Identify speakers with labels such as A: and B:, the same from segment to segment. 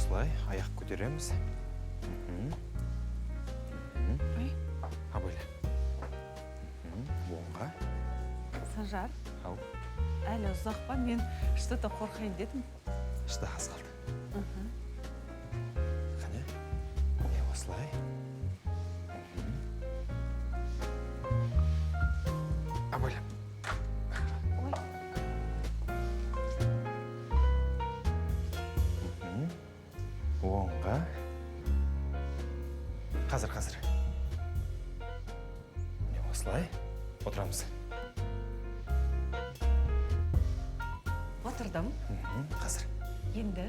A: осылай аяқ көтереміз. Абыля. Оңға.
B: Санжар.
A: Ау.
B: Әлі ұзақ па, мен что-то қорқайын дедім.
A: Шыда аз қалды. Қане? Осылай. Абыля. Оңға. Қазір. Осылай. Отырамыз.
B: Отырдым.
A: Қазір.
B: Енді.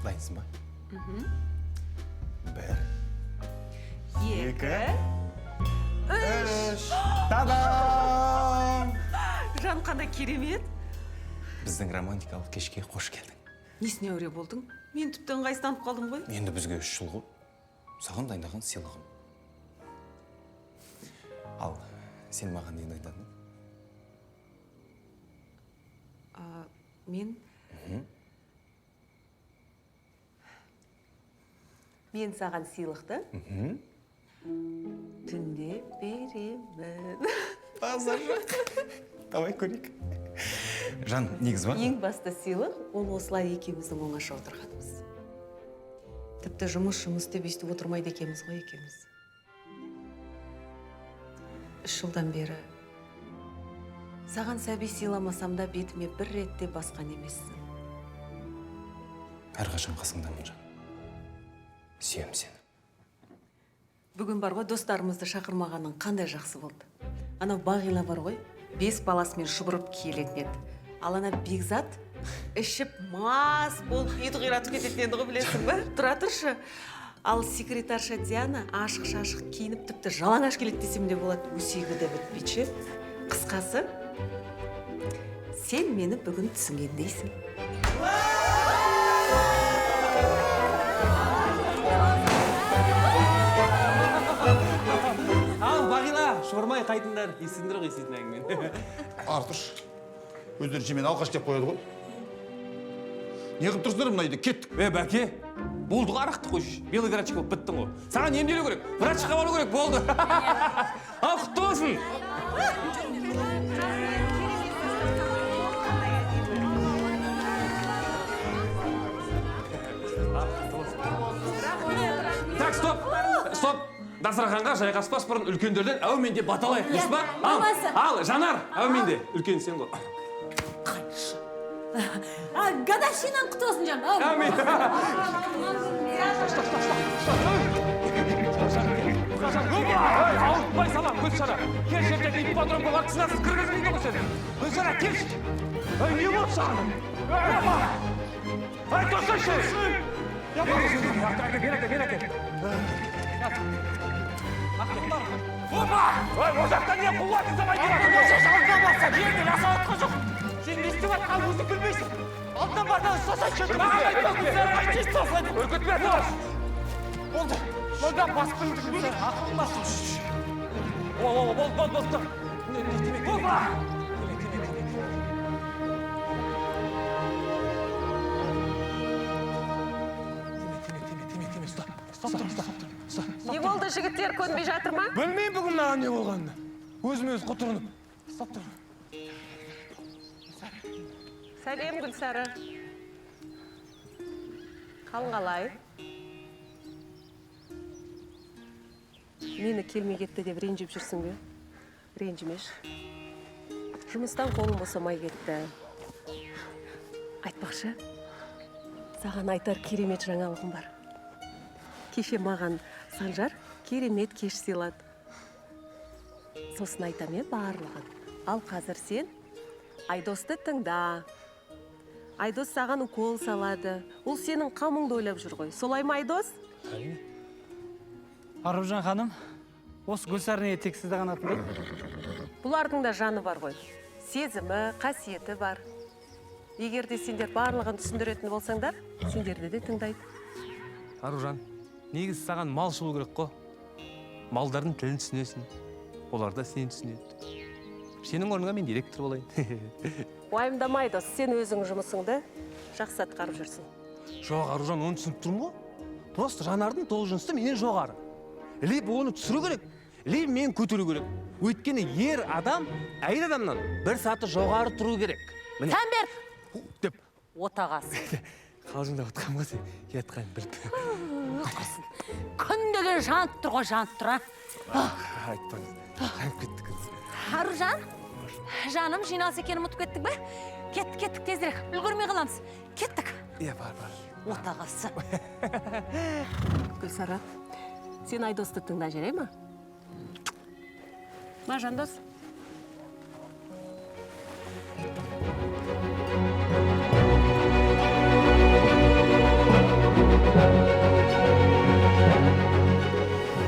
A: Дайынсың ба? Бір.
B: Екі.
A: Үш. Та-дам!
B: Жан қандай керемет.
A: Біздің романтикалық кешке қош келдің.
B: Несіне әуре болдың? Мен тіпті ыңғайсызданып қалдым ғой.
A: Енді бізге 3 жыл ғой. Саған дайындаған сыйлығым. Ал, сен маған не дайындадың?
B: Мен саған сыйлықты түнде беремін.
A: Базар жоқ. Давай көрейік. Жан, негіз бар?
B: Ең басты сыйлық, ол осылай екеуміздің оңаша отырғанымыз. Тіпті жұмыс деп естіп отырмайды екенбіз ғой екеуміз. 3 жылдан бері саған сәби сыйламасам да бетіме бір ретте басқан емессің.
A: Әрқашан қасыңдамын, Жан. Сүйем сені.
B: Бүгін бар ғой, достарымызды шақырмағаның қандай жақсы болды. Анау Бағила бар ғой, 5 баласымен шұбырып келетін еді. Ал ана Бекзат ішіп мас болып үйді қиратып кететін еді ғой, білесің бе? Тұра тұршы. Ал секретарша Диана ашық-шашық киініп тіпті жалаңаш келеді десем де болады, өсегі де бітпейші. Қысқасы, сен мені бүгін түсінгендейсің.
C: Шормай қайтындар, есіңдір ғой есетін әңгімен.
D: Артыш, өздері жемен алқаш деп қояды ғой. Не қып тұрсыздар мұна үйде, кеттік.
C: Бәке, болды арақты қойшы. Белый врачка болып біттің ғой. Саған емделу керек, врачқа бару керек, болды. Ал, құтты болсын. Так, стоп. Дастарханға жайғаспас бұрын үлкендерден әуменде баталайық, дұрыс па? Ал, Жанар, әуменде. Үлкен сен ғой.
E: Қайшы. Гадовщинан құтты болсын, Жан.
C: Әумен. Ауытпай салам, көз шара. Кел жердегі ипподромға вакцинасыз кіргізмейді ғой сені. Көз шара, келші. Не болып саған? Ай, тұрсайшы. Опа! Ой, озақтан не қуат іздамай келеді? Осы жалға баса, жерде жасауатқа жоқ. Сен не істеп атқан өзің білмейсің. Алдынан бардан ұстасайшы. Маған айтпақ күздер қайтшы ұстасайды. Үркітпе, тұраш. Болды. Болды, басқын күздер. Ақылын басын. Болды. Опа!
B: Не болды, жігіттер көнбей жатыр ма?
C: Білмеймін бүгін маған не болғанын. Өзім құтырынып. Стоп тұр.
B: Сәлем, Гүлсары. Қалың қалай? Мені келмей кетті деп ренжіп жүрсің бе? Ренжімеш. Жұмыстан қолым босамай кетті. Айтпақшы, саған айтар керемет жаңалығым бар. Кеше маған Санжар керемет кеш сыйлады. Сосын айтам барлығын. Ал қазір сен Айдосты тыңда. Айдос саған укол салады. Ол сенің қамыңды ойлап жүр ғой. Солай ма, Айдос?
F: Аружан ханым, осы Гүлсарыне тек сізді ғана тыңдайды.
B: Бұлардың да жаны бар ғой. Сезімі, қасиеті бар. Егер де сендер барлығын түсіндіретін болсаңдар, сендерді де тыңдайды.
C: Аружан, негіз саған мал шылу керек қой. Малдардың тілін түсінесің. Олар да сені түсінеді.
E: Сенің орныңа мен директор болайын.
G: Уайымдамай дос, сен өзің жұмысыңды жақсы атқарып жүрсің.
E: Жоғары Жан, оны түсініп тұрмын ғой. Просто Жанардың должности менен жоғары. Либо оны түсіру керек, либо мен көтеру керек. Өйткені ер адам әйел адамнан бір саты жоғары тұру керек.
G: Тәмбер!
E: Деп.
G: Отағасы.
E: Қалжыңдап отқан ғой сен, кетқанын біліп.
G: Күн деген жанып тұр ғой, жанып тұр,
E: Айтпаңыз, жанып кеттік.
G: Аружан, жаным жиналыс екенін ұмытып кеттік бе? Кеттік тезірек, үлгірмей қаламыз. Кеттік.
E: Бар.
G: Отағасы. Гүлсара, сен Айдосты тыңда жүре ма? Ма, Жандос?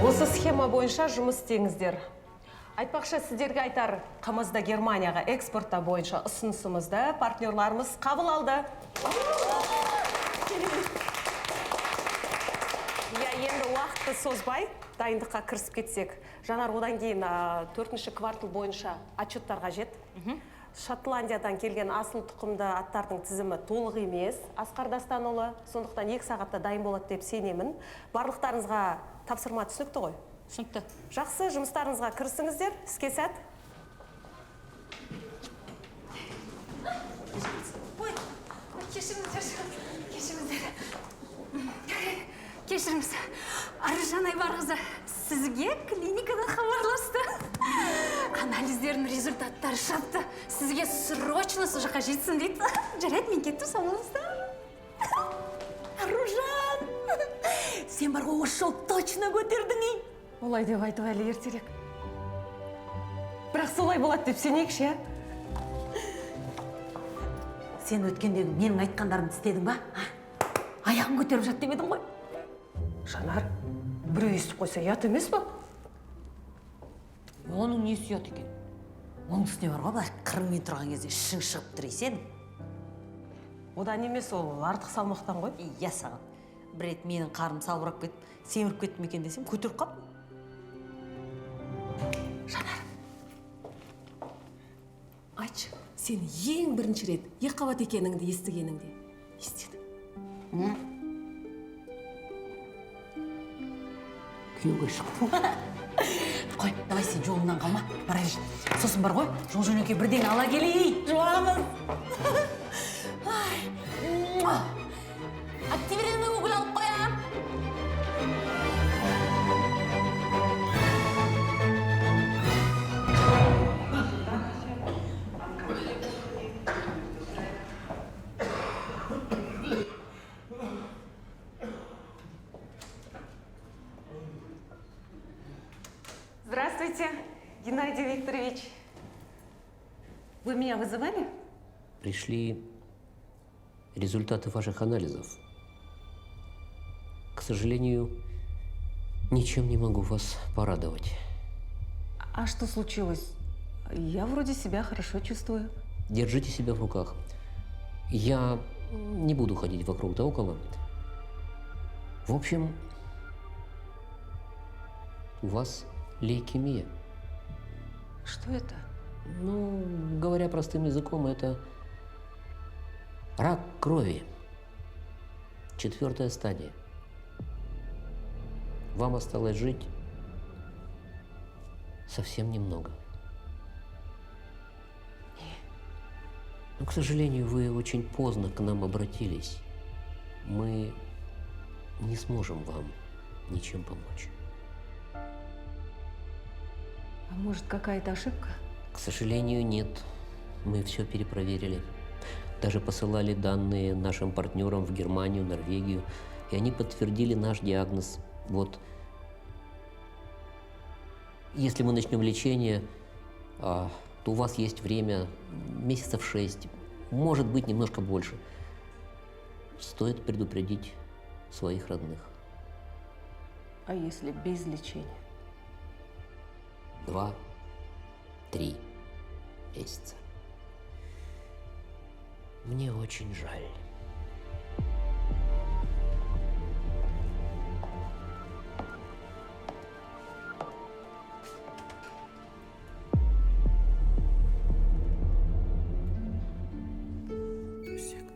G: Осы схема бойынша жұмыс істеңіздер. Айтпақшы, сіздерге айтар, қымызды Германияға экспортта бойынша ұсынысымызды партнерларымыз қабыл алды. Енді уақытты созбай, дайындыққа кірісіп кетсек. Жанар, одан кейін 4-ші квартал бойынша отчеттар қажет. Шотландиядан келген асыл тұқымды аттардың тізімі толық емес. Асқар Дастанұлы, сондықтан 2 сағатта дайын болады деп сенемін. Барлықтарыңызға тапсырма түсінікті ғой? Түсінікті. Жақсы, жұмыстарыңызға кірісіңіздер. Іске сәт.
H: Кешіріңіз, Аружан Айбарқызы сізге клиникадан хабарласты. Анализдердің результаттары шықты. Сізге срочно сол жаққа жетсін дейді. Жарайды, мен кеттім самолымызда. Аружан, сен бар ғой, осы жол точно көтердің.
G: Олай деп айту әлі ертерек. Бірақ солай болады деп сенейікші,
B: Сен өткендегі менің айтқандарымды істедің ба?
G: аяғын көтеріп жат демедің ғой. Жанар, біреу естіп қойса ұят емес па?
B: Оның несі ұят екен? Оның үстіне бар ғой, былай қырыңмен тұрған кезде ішің шығып тұр сен.
G: Одан емес, ол артық салмақтан ғой.
B: Иә саған. Бір рет менің қарным салбырап кетіп, семіріп кеттім екен десем, көтеріп қап.
G: Жанар, айтшы, сен ең бірінші рет екіқабат екеніңді естігеніңде естеді.
B: Күйеуге шықты. Қой, давай сен жолыңнан қалма, бара бер. Сосын бар ғой, жол-жөнекей бірден ала келейік. Жуамыз.
G: Активированный уголь алып қоям. Здравствуйте, Геннадий Викторович. Вы меня вызывали?
I: Пришли результаты ваших анализов. К сожалению, ничем не могу вас порадовать.
G: А что случилось? Я вроде себя хорошо чувствую.
I: Держите себя в руках. Я не буду ходить вокруг да около. В общем, у вас лейкемия.
G: Что это?
I: Ну, говоря простым языком, это рак крови. 4-я стадия. Вам осталось жить совсем немного. Но, к сожалению, вы очень поздно к нам обратились. Мы не сможем вам ничем помочь.
G: А может, какая-то ошибка?
I: К сожалению, нет. Мы все перепроверили. Даже посылали данные нашим партнерам в Германию, Норвегию. И они подтвердили наш диагноз. Вот. Если мы начнем лечение, то у вас есть время месяцев 6, может быть, немножко больше. Стоит предупредить своих родных.
G: А если без лечения?
I: 2-3 месяца. Мне очень жаль.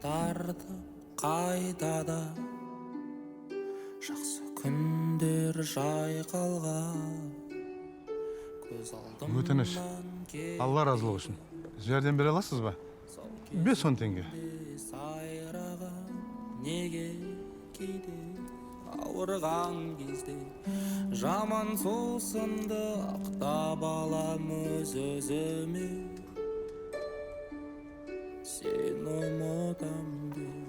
J: тартып қайтада жақсы күндер жайқалған көз
D: Өтініш, Алла разылығы үшін. Жәрдем бере аласыз ба? 5-10 теңге.
J: сайраған неге кейде ауырған кезде жаман сусынды ақтап алам өз-өзіме сен ұмытам деп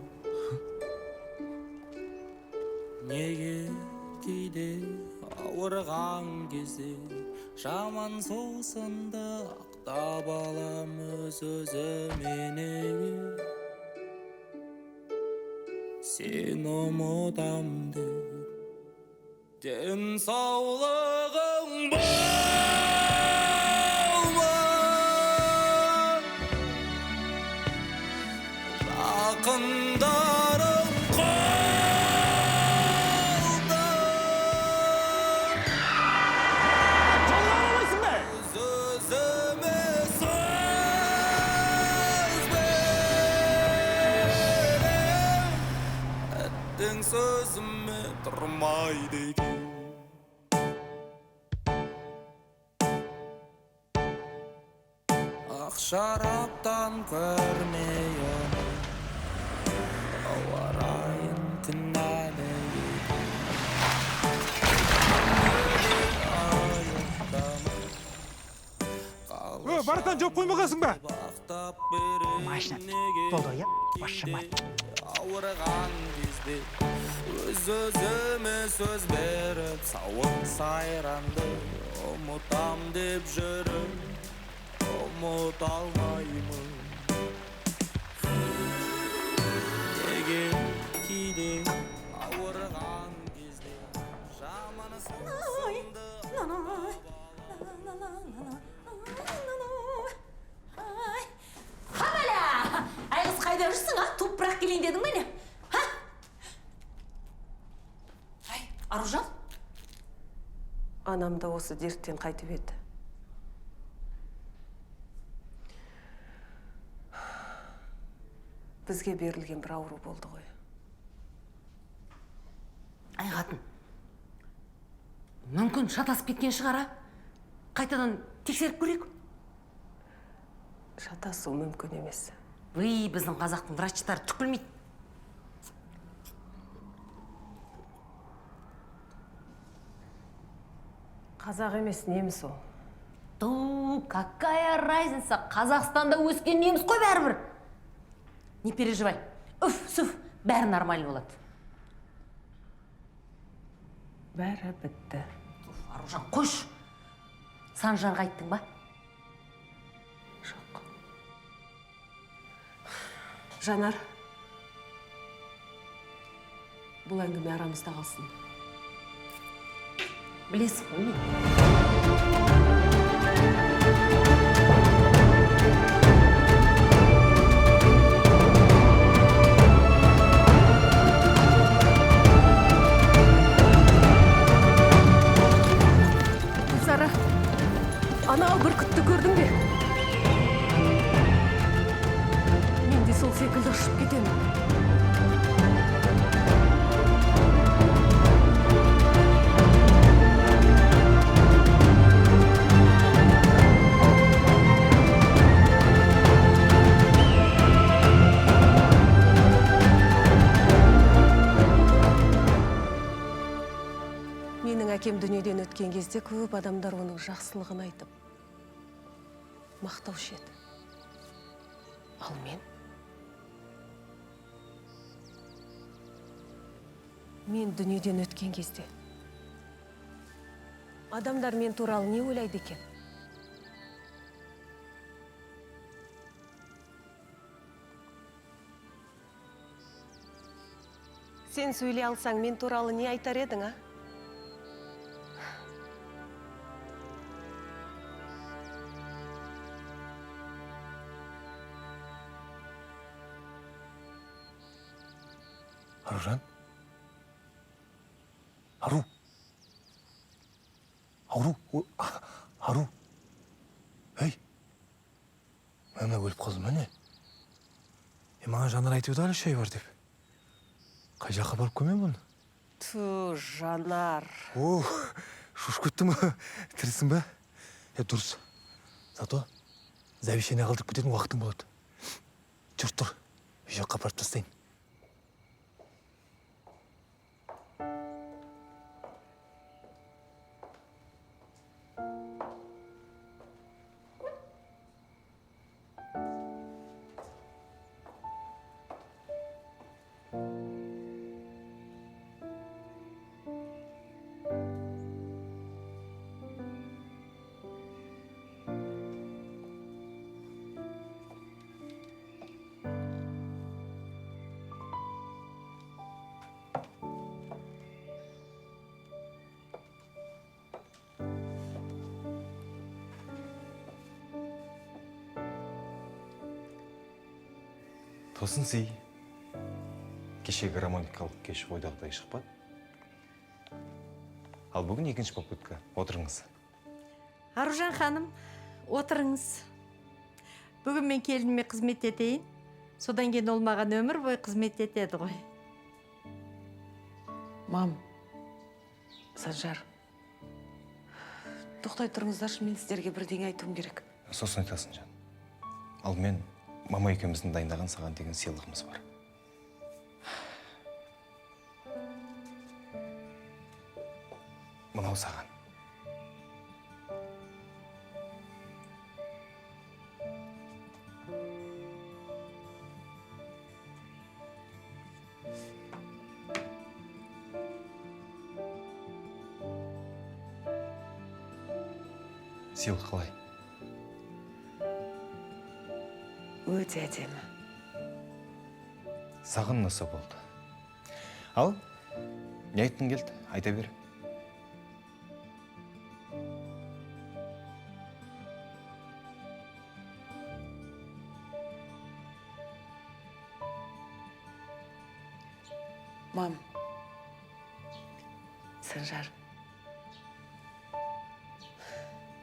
J: неге кейде ауырған кезде жаман сусынды ақтап алам өз-өзіме неге сен ұмытам деп денсаулығың болма жақындарың қолда өз-өзіме сөз берем әттең сөзіме тұрмайды екен ақ шараптан көрмей оны ауа райын кінәлі
E: бартан жоқ қоймағансың ба?
J: машина болды иә ауырған кезде өз-өзіме сөз беріп сауық сайранды ұмытам деп жүріп ұмыта алмаймын неге кейде ауырған кезде жаман сусынды
H: Қабала! Ай қыз қайда жүрсің, а? Туып бірақ келейін дедің бе не? Ха? Ай, Аружан?
G: Анам да осы дерттен қайтып еді. Бізге берілген бір ауру болды ғой.
H: Ай қатын, мүмкін шатасып кеткен шығар, а? Қайтадан тексеріп көрейік.
G: Шатасу мүмкін емес.
H: Өй, біздің қазақтың врачтары түк білмейді.
G: Қазақ емес, неміс ол.
H: Какая разница? Қазақстанда өскен неміс қой бәрібір. Не переживай. Үф, бәрі нормально болады.
G: Бәрі бітті.
H: Аружан, қош. Санжарға айттың ба?
G: Жоқ. Жанар, бұл әңгіме арамызда қалсын.
H: Білесің ғой не?
G: Сара, анау бүркітті көрдің бе? Мен де сол секілді ұшып кетемін. Менің әкем дүниеден өткен кезде көп адамдар оның жақсылығын айтып, мақтаушы еді. Ал мен дүниеден өткен кезде адамдар мен туралы не ойлайды екен? Сен сөйлей алсаң, мен туралы не айтар едің, а?
E: Аружан? Ару? Ару? Ей, мама өліп қалды ма не? Маған Жанар айтып еді әлі шай бар деп. Қай жаққа барып көмен бұны?
G: Ту, Жанар.
E: О, шошып кетті ма? Тірісің ба? Дұрыс. Зато Зәбишені қалдырып кететін уақытың болады. Жүр тұр, үй жаққа апарып тастайын.
A: Тосын сый. Кешегі романтикалық кеш ойдағыдай шықпады. Ал бүгін екінші попытка. Отырыңыз.
K: Аружан ханым, отырыңыз. Бүгін мен келініме қызмет етейін. Содан кейін ол маған өмір бойы қызмет етеді ғой.
B: Мам, Санжар, тоқтай тұрыңыздаршы, мен сіздерге бірдеңе айтуым керек.
A: Сосын айтасың, Жан. Ал мен мама екеуміздің дайындаған саған деген сыйлығымыз бар. Мынау саған. Сыйлық қалай?
B: Өте әдемі.
A: Саған нысы болды. Ал, не айттың келді? Айта бер.
B: Мам, Санжар,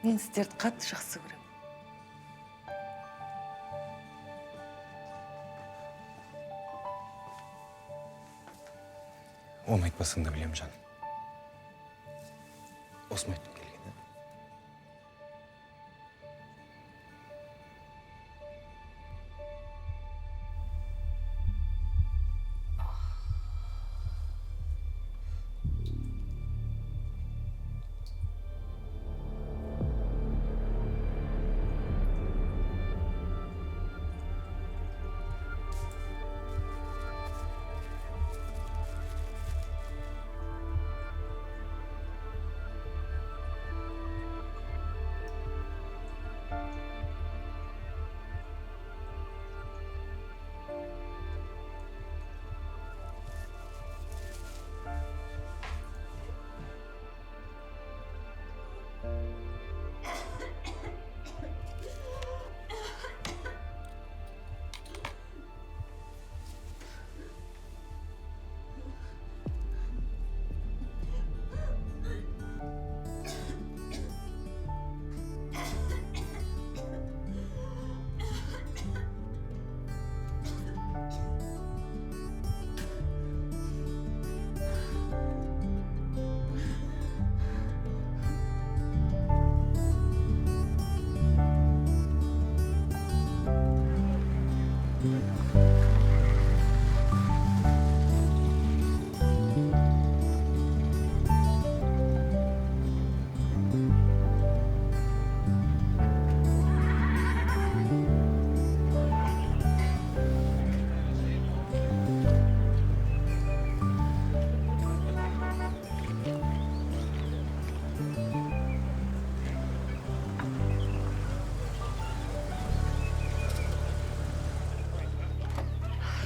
B: мен сіздерді қатты жақсы көремін.
A: Оны айтпасың да білем, Жан. Осыны айттым келген.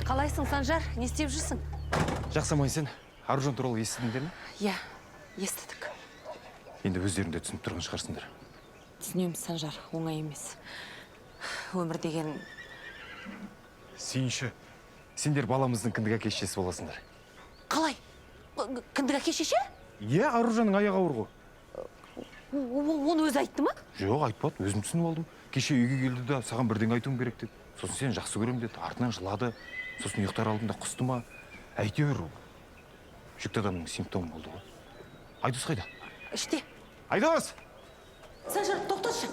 K: Қалайсың, Санжар? Не істеп жүрсің?
A: Жақсамай сен, Аружан туралы естідіңдер ме?
K: Иә, естідік.
A: Енді өздеріңде түсініп тұрған шығарсыңдар.
K: Түсінемін, Санжар, оңай емес. Өмір деген...
A: Сүйінші, сендер баламыздың кіндік әке-шешесі боласыңдар.
K: Қалай? Кіндік әке-шеше?
A: Иә, Аружанның аяғы ауыр ғой.
K: Оны өзі айтты ма?
A: Жоқ, айтпады, өзім түсініп алдым. кеше үйге келді да саған бірдеңе айтуым керек деді. Сосын сен жақсы көрем деді. Артынан жылады. Сосын ұйықтар алдында құсты ма? Әйтеуір жүкті адамның симптомы болды ғой. Айдос қайда?
H: Іште.
A: Айдос!
H: Санжар, тоқташы.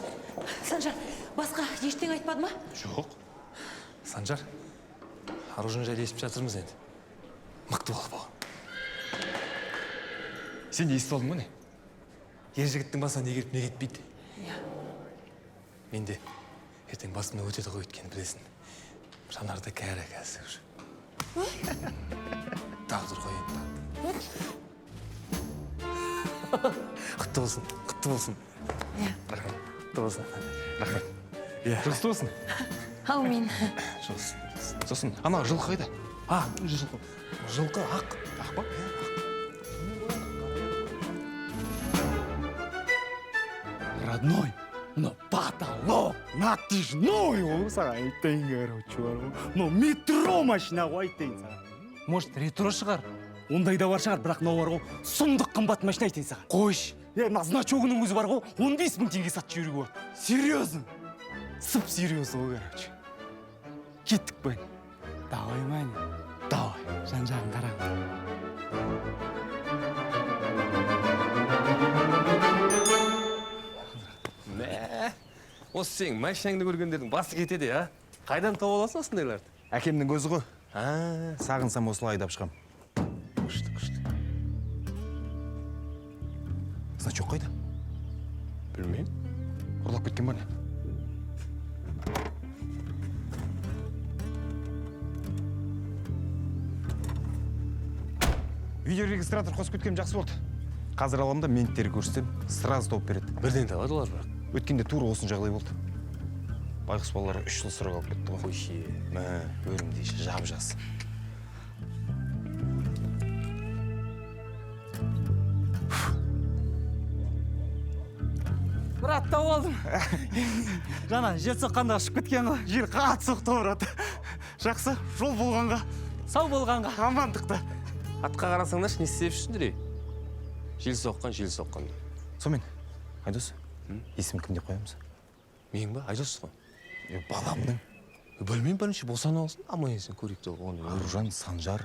H: Санжар, басқа ештеңе айтпады ма?
A: Жоқ.
E: Санжар, Аружан жайлы естіп жатырмыз енді. Мықты бол бұл.
A: Сен де естіп алдың ба не?
E: Ер жігіттің басына не келіп не кетпейді. Мен де ертең басымда өтеді ғой өткені білесің. Жанарды кәрі қазір. Тағдыр ғой енді. Құтты болсын, құтты болсын. Рахмет, құтты болсын. Рахмет. Жұғысты болсын.
K: Аумин.
E: Жұғысты.
A: Сосын, ана жылқы қайда?
E: Жылқы. Жылқы ақ.
A: Ақ па?
C: Родной, но потолок натяжной, ол саған айтайын, короче, бар ғой. Но метро машина ғой айтайын саған.
E: Может, ретро шығар?
C: Ондай да бар шығар, бірақ мынау бар ғой, сұмдық қымбат машина айтайын саған.
E: Қойш.
C: Мына значогының өзі бар ғой, 15 000 теңге сатып жіберуге болады. Серьезно? Сып серьезно ғой, короче. Кеттік бән. Давай, мәне. Давай, жан-жағын қараңыз.
E: Осы сен машинаңды көргендердің басы кетеді, а? Қайдан тауып аласың осындайларды?
A: Әкемнің көзі ғой. Сағынсам осылай айдап шығам.
E: Күшті, күшті.
A: Значок қайда?
E: Білмеймін.
A: Ұрлап кеткен ба не? Видеорегистратор қосып кеткем жақсы болды. Қазір аламда менттері көрсетсем, сразу тауып береді.
E: Бірден табады олар бірақ.
A: Өткенде тура осы жағдай болды. Байғұс балалар 3 жыл сырға алып кетті ғой.
E: Қойшы.
A: Өрім дейші, жап-жас.
C: Брат, тауып алдым. Жана, жер соққанда ұшып кеткен ғой. Жер қатты соқты ұрады. Жақсы, жол болғанға, сау болғанға, амандықты.
E: Атқа қарасаңдаршы, не істеп жүрсіңдер? Жел соққан.
A: Сонымен, Айдос, есім кім деп қоямыз?
E: Мен ба? Айдос қой.
A: Баламның.
E: Білмеймін, бірінші босана алсын, аман есен көрейік те оны.
A: Аружан, Санжар.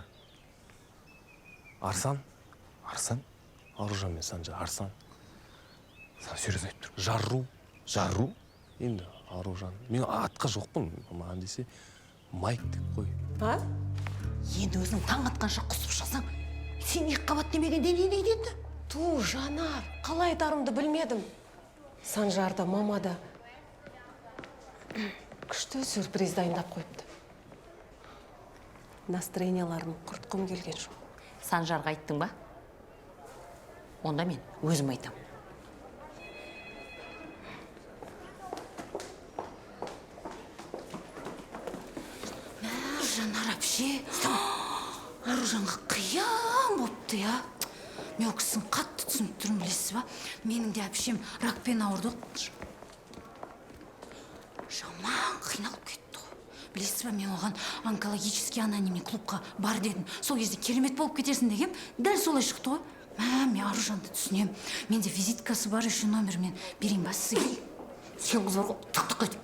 E: Арсан?
A: Арсан?
E: Аружан мен Санжар, Арсан.
A: Саған сөз айтып тұр.
E: Жарру.
A: Жарру?
E: Енді Аружан. Мен атқа жоқпын, маған десе Майк деп қой.
H: А? Енді өзің таң атқанша құсып шықсаң, сен екі қабат демегенде не дейді енді?
G: Ту, Жанар, қалай айтарымды білмедім. Санжарда, мамада күшті сюрприз дайындап қойыпты. Настроенияларын құртқым келген жоқ.
H: Санжарға айттың ба? Онда мен өзім айтам. Жанар әпше, Аружанға қиян бопты, я. Мен өкісін қатты түсініп тұрмын, білесіз ба? Менің де әпшем ракпен ауырды. Жаман қиналып кетті ғой. Білесіз ба, мен оған онкологический анонимный клубқа бар дедім. Сол кезде керемет болып кетерсін дегем, дәл солай шықты ғой. Мен Аружанды түсінем. Менде визиткасы бар, еще номермен берейін ба сізге. Сен қыз бар ғой, тұқтық қайт.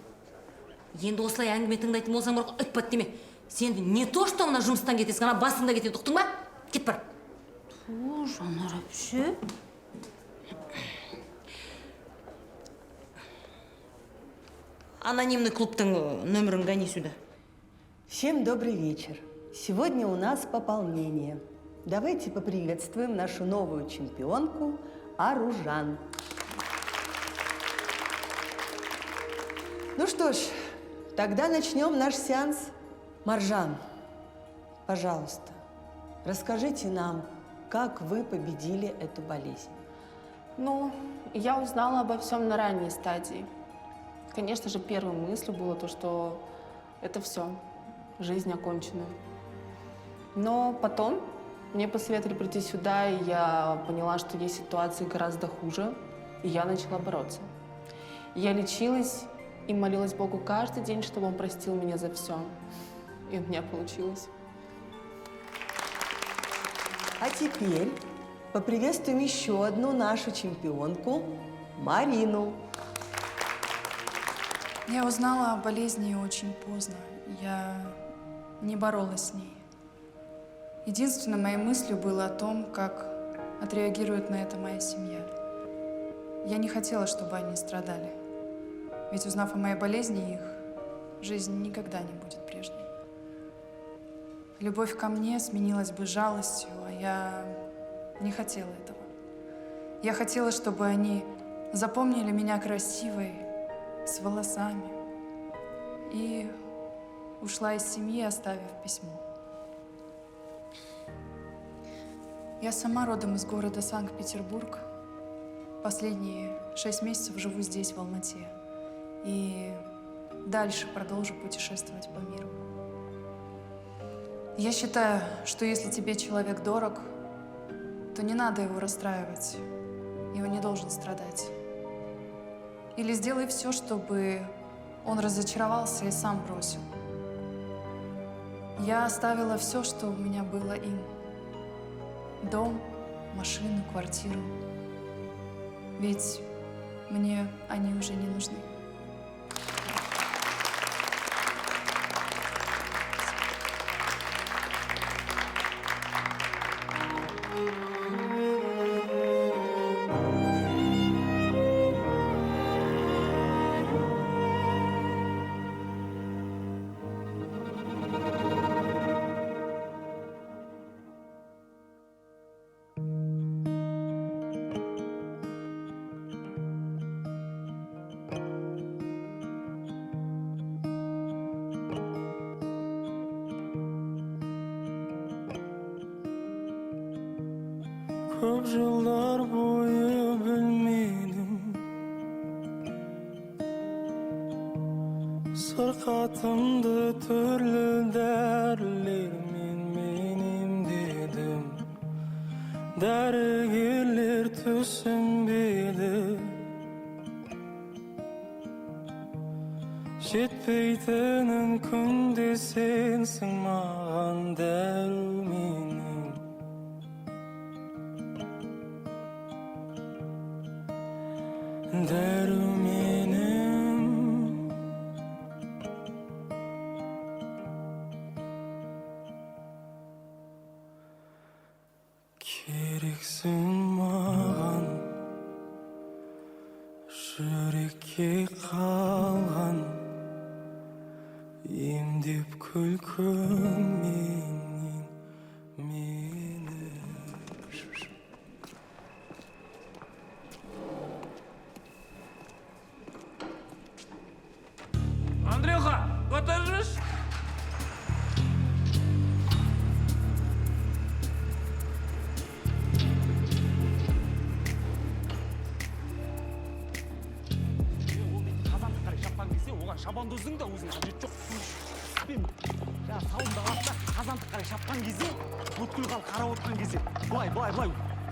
H: Енді осылай әңгіме тыңдайтын болсаң бар ғой, айтпады деме. Сен не то, что мына жұмыстан кетесің, ана басында кетеді, ұқтың ба? Кет бар. Ту, Жанар әпше. Анонимный клубтың номерін гони сюда.
L: Всем добрый вечер. Сегодня у нас пополнение. Давайте поприветствуем нашу новую чемпионку Аружан. Ну что ж, тогда начнем наш сеанс. Маржан, пожалуйста, расскажите нам, как вы победили эту болезнь.
M: Ну, я узнала обо всем на ранней стадии. Конечно же, первой мыслью было то, что это все, жизнь окончена. Но потом мне посоветовали прийти сюда, и я поняла, что есть ситуации гораздо хуже, и я начала бороться. Я лечилась и молилась Богу каждый день, чтобы Он простил меня за все. И у меня получилось.
L: А теперь поприветствуем еще одну нашу чемпионку Марину.
M: Я узнала о болезни очень поздно. Я не боролась с ней. Единственной моей мыслью было о том, как отреагирует на это моя семья. Я не хотела, чтобы они страдали. Ведь, узнав о моей болезни, их жизнь никогда не будет прежней. Любовь ко мне сменилась бы жалостью, а я не хотела этого. Я хотела, чтобы они запомнили меня красивой, с волосами. И ушла из семьи, оставив письмо. Я сама родом из города Санкт-Петербург. Последние 6 месяцев живу здесь, в Алмате. И дальше продолжу путешествовать по миру. Я считаю, что если тебе человек дорог, то не надо его расстраивать, и он не должен страдать. Или сделай все, чтобы он разочаровался и сам бросил. Я оставила все, что у меня было им. Дом, машину, квартиру. Ведь мне они уже не нужны.
J: Көп жылдар бойы білмедім сырқатымды түрлі дәрілермен мен емдедім дәрігерлер түсінбеді жетпейтінін күнде сенсің маған дәруменім дәруменім керексің маған жүрекке қалған емдеп күлкіңменен мені
C: Андрюха, көтерілші. Қазандық қарай шапқан кезде оған шабандоздың да өзінің қажеті жоқ. Түспеймін. Жаңа сауында қалса қазандық қарай шапқан кезде, бүткіл халық қарап отырған кезде, былай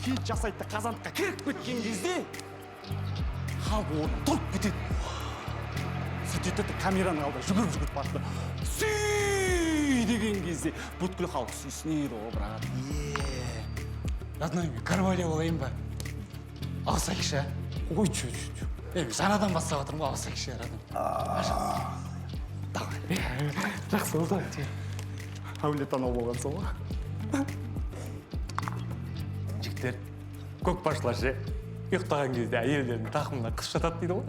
C: фит жасайды да қазандыққа кіріп кеткен кезде, халық орнынан тұрып кетеді. Сөйтеді камераның алдына жүгіріп барды. Сүй деген кезде бүткіл халық сүйсінеді ғой, брат. Родной, мен Карвалия болайын ба? Алсайықшы, ой, мен жаңадан бастап жатырмын ғой, алсайықшы, родной. Давай, жақсы болды. Әулет анау болған сол ғой. Жігіттер, көк башылар ше, ұйықтаған кезде әйелдердің тақымына қыз жатады дейді ғой.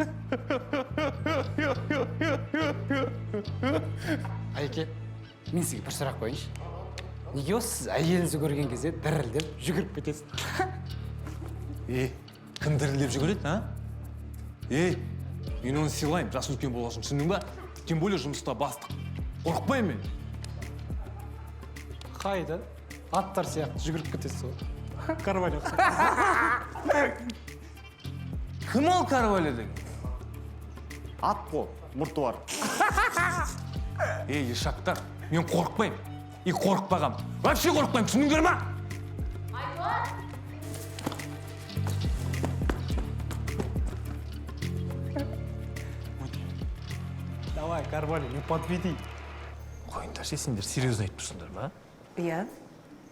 F: Айке, мен сізге бір сұрақ қойыншы. Неге осы сіз әйеліңізді көрген кезде дірілдеп жүгіріп кетесіз?
E: Кім дірілдеп жүгіреді, а? Мен оны сыйлаймын, жас үлкен болғасын, түсіндің ба? Тем более жұмыста бастық. Қорықпаймын мен.
F: Қайда? Аттар сияқты жүгіріп кетесіз ғой. Карвалия.
E: Кім ол Карвалия деген?
C: Ат қой, мұрты бар.
E: Ешақтар, мен қорықпаймын. Қорықпағам. Вообще қорықпаймын, түсініңдер ма?
F: Давай, Карвалия, не подведи.
E: Қойыңдар, сендер серьезно айтып тұрсыңдар ма?
G: Иә,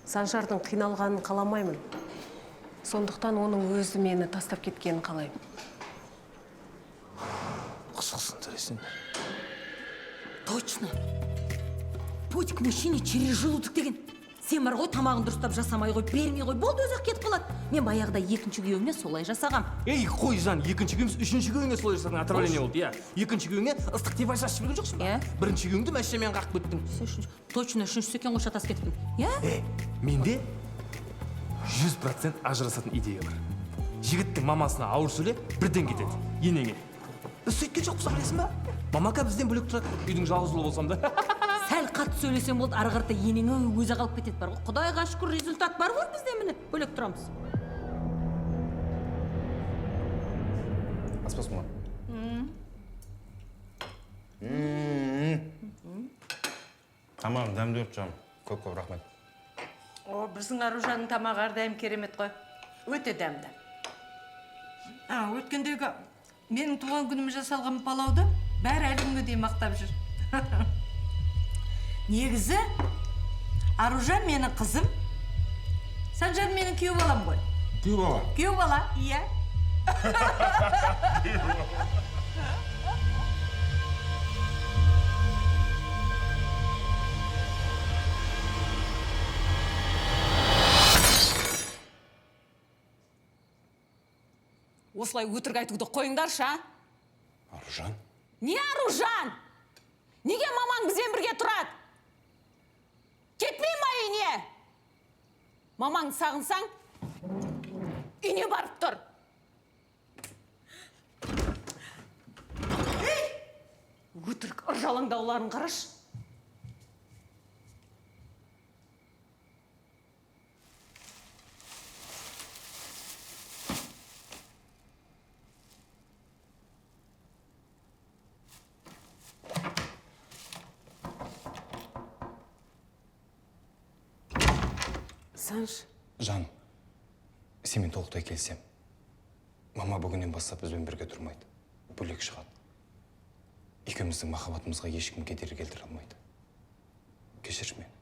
G: Санжардың қиналғанын қаламаймын. Сондықтан оның өзі мені тастап кеткенін қалаймын.
E: шықсын тіресін.
H: Точно. Путь к мужчине через желудок деген. Сен бар ғой тамағын дұрыстап жасамай ғой, бермей ғой, болды өзі кетіп қалады. Мен баяғыда екінші күйеуіме солай жасағам.
E: Ей, қой Жан, екінші күйеуіміз үшінші күйеуіңе солай жасадың, отравление болды, иә. Екінші күйеуіңе ыстық теп ашып жіберген жоқсың ба? Бірінші күйеуіңді мәшемен қақып кеттің.
H: Точно, үшіншісі екен ғой шатас кеттің. Иә?
E: Менде 100% ажырасатын идея бар. Жігіттің мамасына ауыр сөйле, бірден кетеді, енеңе. Біз сөйткен жоқпыз, білесің ба? Мамака бізден бөлек тұрады, үйдің жалғыз ұлы болсам да.
H: Сәл қатты сөйлесем болды, ары қарата енеңе өзі қалып кетеді бар ғой. Құдайға шүкір, результат бар ғой бізде, міне бөлек тұрамыз.
A: Аспас ма? Тамам дәмді өрт жаным. Көп рахмет.
K: О, біздің Аружанның тамағы әрдайым керемет қой. Өте дәмді. Өткендегі менің туған күнімде жасалған палауды бәрі әлі күнге дейін мақтап жүр. Негізі Аружан менің қызым, Санжар менің күйеу балам ғой.
A: Күйеу бала?
K: Күйеу бала, иә.
G: Осылай өтірік айтуды қойыңдаршы, а?
A: Аружан?
G: Не Аружан? Неге мамаң бізбен бірге тұрады? Кетпей ма үйіне? Мамаң сағынсаң, үйіне барып тұр. Өтірік ыржалаңдауларын қараш. Санж.
A: Жан, сенімен толықтай келсем. Мама бүгіннен бастап бізбен бірге тұрмайды. Бөлек шығады. Екеуміздің махаббатымызға ешкім кедергі келтіре алмайды. Кешір мені.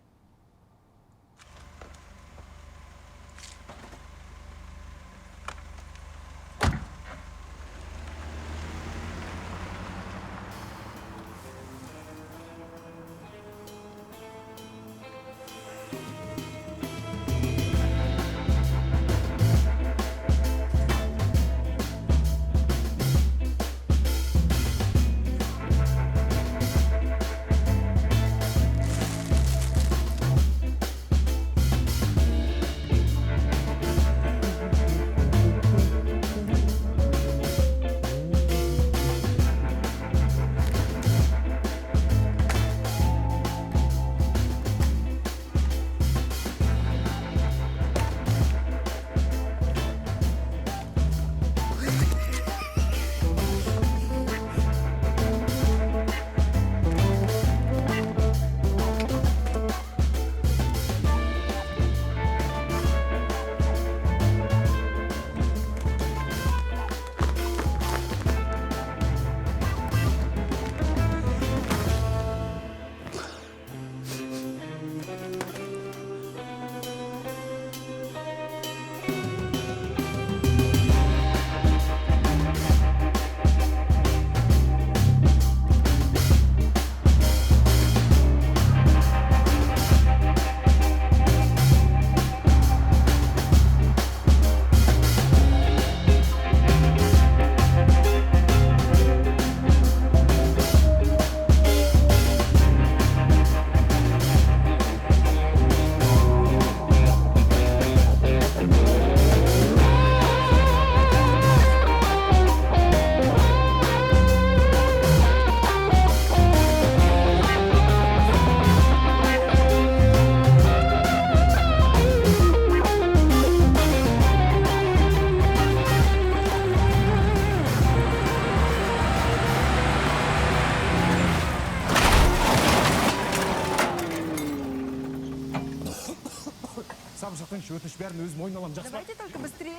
A: Өтініш бәрін өзім ойын аламын, жақсы ба?
K: Давайте только быстрее.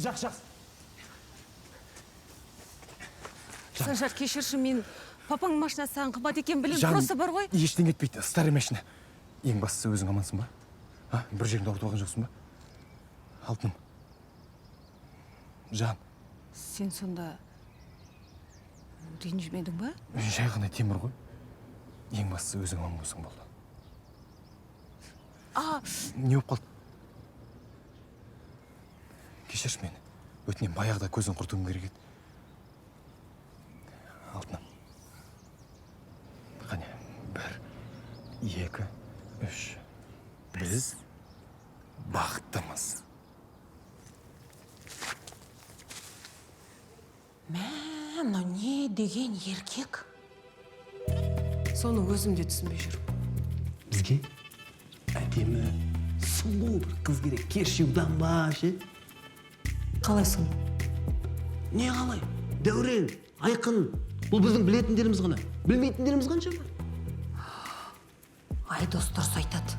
A: Жақсы.
G: Санжар, кешірші, мен папаң машинасы саған қымбат екен білем,
A: Жан,
G: просто бар ғой.
A: Ештеңе етпейді, старый машина. Ең бастысы өзің амансың ба? Бір жеріңді ауыртып алған жоқсың ба? Алтыным. Жан.
G: Сен сонда
H: ренжімедің ба?
A: Жай ғана темір ғой. Ең бастысы өзің аман болсаң болды. Не болып қалды? Кешірші мені. Өтінен баяғыда көзін құртуым керек еді. Алтынам. Қане, 1, 2, 3. Біз бақыттымыз.
H: Мә, не деген еркек?
G: Соны өзім де түсінбей жүрмін.
E: Бізге әдемі сұлу бір қыз керек. Кершеудан ба, ше?
G: Қалай соны?
E: Не қалай? Дәурен, айқын. Бұл біздің білетіндеріміз ғана. Білмейтіндеріміз қанша бар?
H: Ай, достар айтады.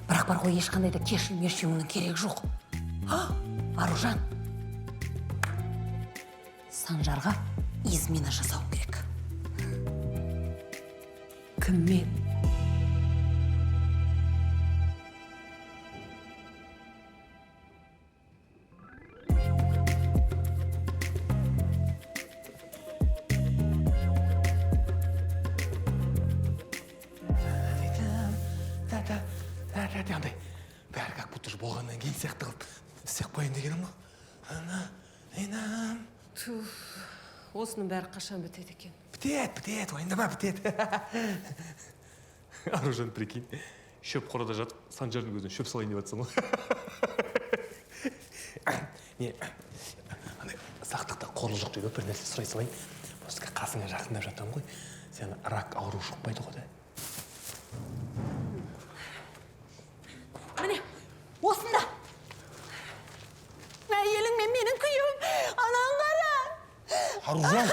H: Бірақ бар ғой, ешқандай да кешірмеушінің керек жоқ. Аружан, Санжарға измена жасау керек.
G: Кіммен?
E: Андай, бәрі как будто же болғаннан кейін сияқты қылып істеп қояйын дегенім ғой. Айнам.
G: Осының бәрі қашан бітеді екен?
E: Бітет, уайымдама, бітет. Аружан, прикинь, шөп қорада жатып, Санжардың көзіне шөп салайын деп жатсың ғой. Не, андай, сақтықта қорлық жоқ дейді, бір нәрсе сұрай салайын. Осы қасыңа жақындап жатам ғой, сені рак ауру жұқпайды ғой да.
H: Міне, осында. Әйелің мен менің күйеуім, анаң қара.
A: Аружан!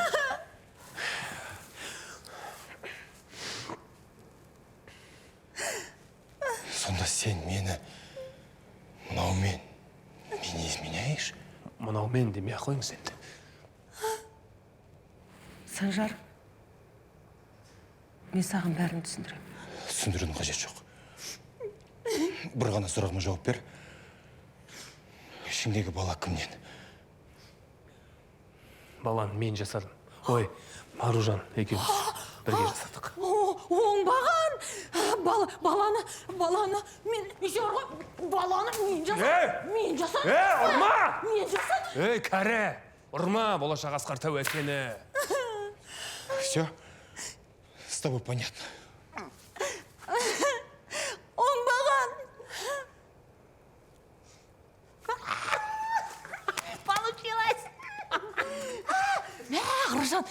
A: Сонда сен мені мынаумен изменяешь?
E: Мынаумен демей қойыңыз енді.
G: Санжар, мен саған бәрін түсіндірем.
A: Түсіндірудің қажет жоқ. Бір ғана сұрағыма жауап бер. Ішіңдегі бала кімнен?
E: Баланы мен жасадым. Ой, Аружан екеуміз бірге жасадық.
H: Оңбаған! Баланы мен жорға, баланы мен жасадым. Мен жасадым.
E: Ұрма!
H: Мен жасадым.
E: Кәрі, ұрма, болашақ асқар тәуекені.
A: Все, с тобой понятно.
H: Оңбаған! Получилось! Аружан,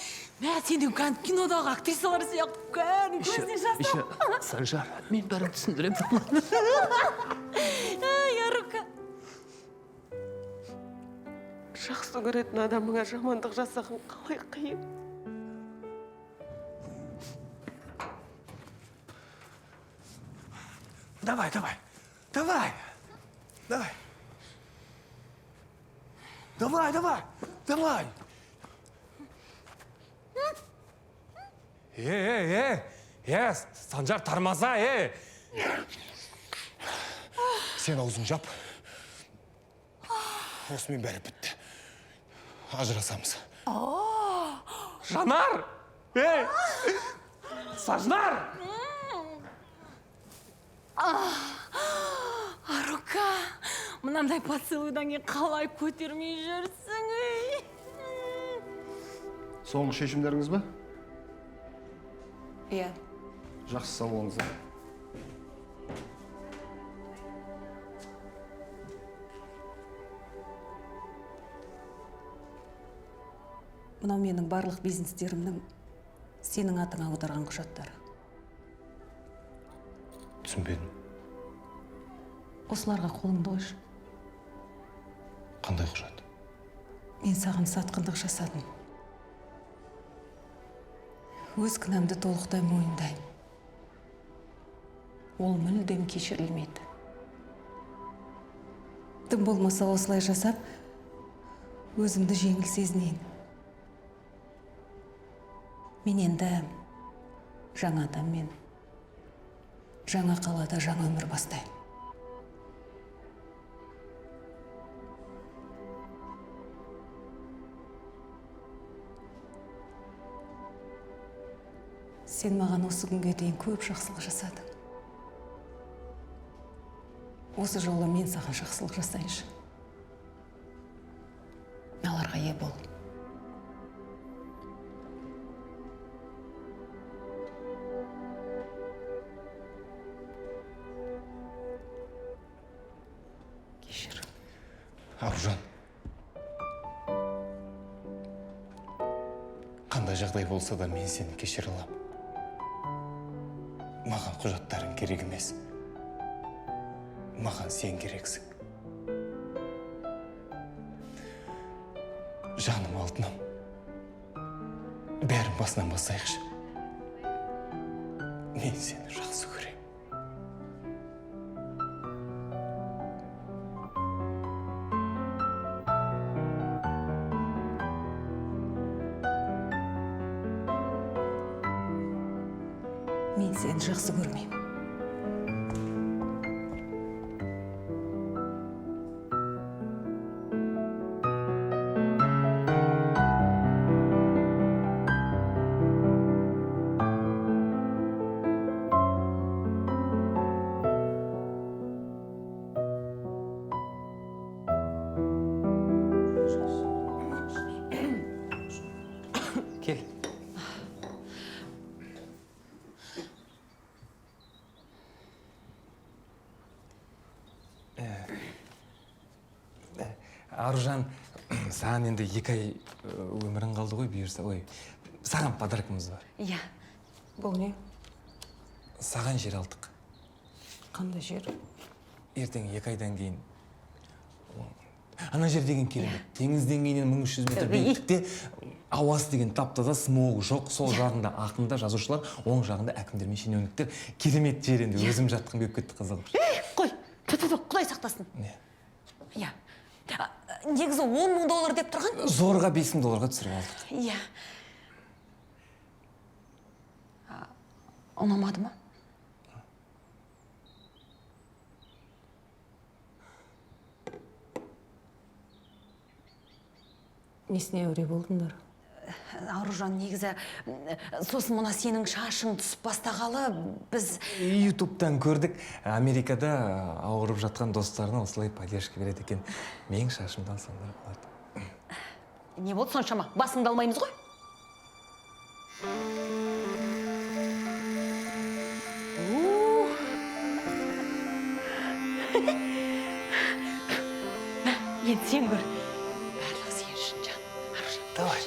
H: сенің кинодағы актрисалар сияқты көзіне жасап.
E: Санжар, мен бәрін түсіндірем.
H: Ярука.
G: Жақсы көретін адамыңа жамандық жасағың қалай қиын?
E: Давай. Санжар тармаза,
A: Сен аузың жап. Осымен бәрі бітті. Ажырасамыз.
E: Жанар! Сажнар!
H: Арука, мынандай поцелуйдан кейін қалай көтермей жүрсің?
N: Соңғы шешімдеріңіз ба?
G: Иә.
N: Жақсы, сау болыңыздар.
B: Мынау менің барлық бизнестерімнің сенің атыңа аударған құжаттары.
A: Түсінбедім.
B: Осыларға қолыңды қойшы.
A: Қандай құжат?
B: Мен саған сатқындық жасадым. Өз кінәмді толықтай мойындаймын. Ол мүлдем кешірілмейді. Тым болмаса осылай жасап, өзімді жеңіл сезінейін. Мен енді жаңа адаммен, жаңа қалада жаңа өмір бастаймын.
H: Сен маған осы күнге дейін көп жақсылық жасадың. Осы жолы мен саған жақсылық жасайыншы. Аларға ие бол. Кешір.
A: Аружан. Қандай жағдай болса да мен сені кешіре аламын. Маған құжаттарың керек емес. Маған сен керексің. Жаным алтыным. Бәрін басынан басайықшы. Мен сені жақсы көрем.
H: Мен сені жақсы көрмеймін.
E: Кел. Аружан, саған енді 2 ай өмірің қалды ғой, бұйырса. Ой, саған подаркымыз бар.
H: Иә. Бұл не?
E: Саған жер алдық.
H: Қандай жер?
E: Ертең 2 айдан кейін. Ана жер деген керемет. Теңіз деңгейінен 1300 метр биіктікте ауасы деген таптаза, смог жоқ. Сол жағында ақында жазушылар, оң жағында әкімдер мен шенеуніктер. Керемет жер енді, өзім жатқым келіп кетті қызығып.
H: Қой, Құдай сақтасын.
E: Не?
H: Иә. Негізі $10,000 деп тұрған?
E: Зорға $5,000 түсіріп алдық.
H: Иә. Ұнамады ма?
K: Несіне өре болдыңдар?
H: Аружан, негізі, сосын мына сенің шашың түсіп бастағалы, біз...
E: Ютубтан көрдік, Америкада ауырып жатқан достарына осылай поддержка береді екен. Менің шашымды алсаңдар болады.
H: Не болды соншама? Басыңды алмаймыз ғой? Енді сен көр. Барлығы сен үшін, жан. Аружан.
E: Давай.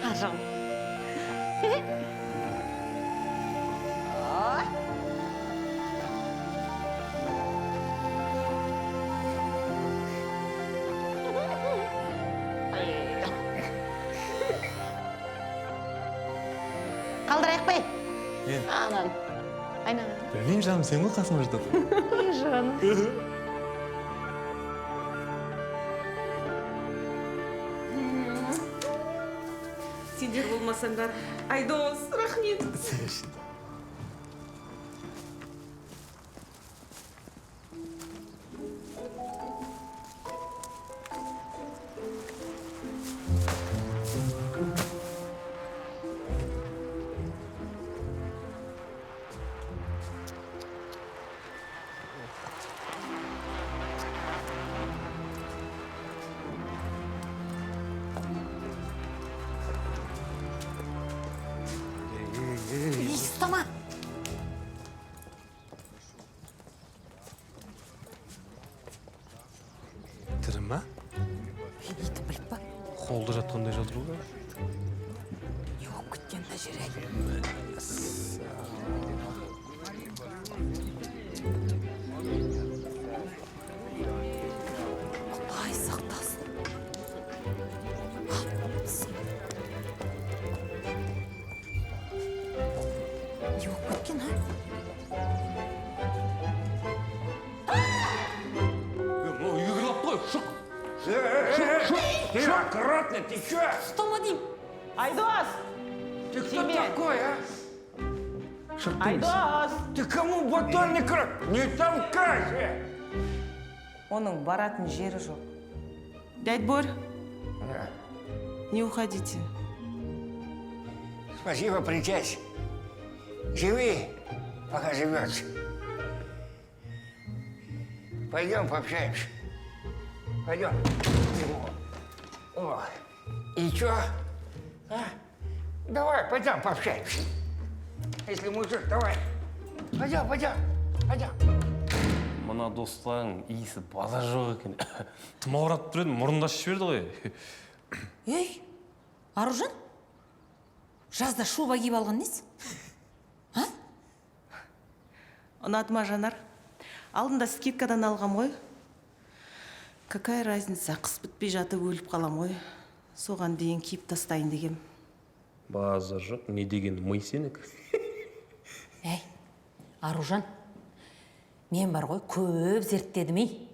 H: Аружан. Қалдырайық па? Анан. Айнан.
E: Білмеймін жаным, сен ғой қасыма жатады.
H: Жаным.
B: Сендер болмасаңдар, Айдос, рахмет.
E: Сен үшін.
H: Ұстама.
E: Тірі ма?
H: Еті біліп па?
E: Қолды жатқандай жатыр ғой.
H: Yok, күткен тәжірей. Құдай сақтасын. Yok, күткен, ha?
E: Үйге кіріп қой, шық!
C: Ты аккуратно, ты чё?
H: Ұстама деймін.
C: Айдос! Ты кто такой, а?
L: Айдос!
C: Ты кому батонник не толкайся!
L: Оның баратын жері жоқ. Дядь Борь, не уходите.
C: Спасибо, притязь. Живи, пока живется. Пойдем пообщаемся. Пойдем. О, и чё? А? Давай, пойдем пообщаемся. Если мужик, давай. Пойдем.
E: Мына достарың иісі бала жоқ екен. Тұмауратып тұр едім, мұрында шішіп берді ғой.
H: Ей, Аружан, жазда шуба киіп алған несі?
L: Ұнады ма, Жанар? Алдында скидкадан алғам ғой. Какая разница, қыс бітпей жатып өліп қалам ғой. Соған дейін киіп тастайын дегем.
E: Базар жоқ, не деген мый сенік.
H: Әй, Аружан, мен бар ғой, көп зерттедім ей.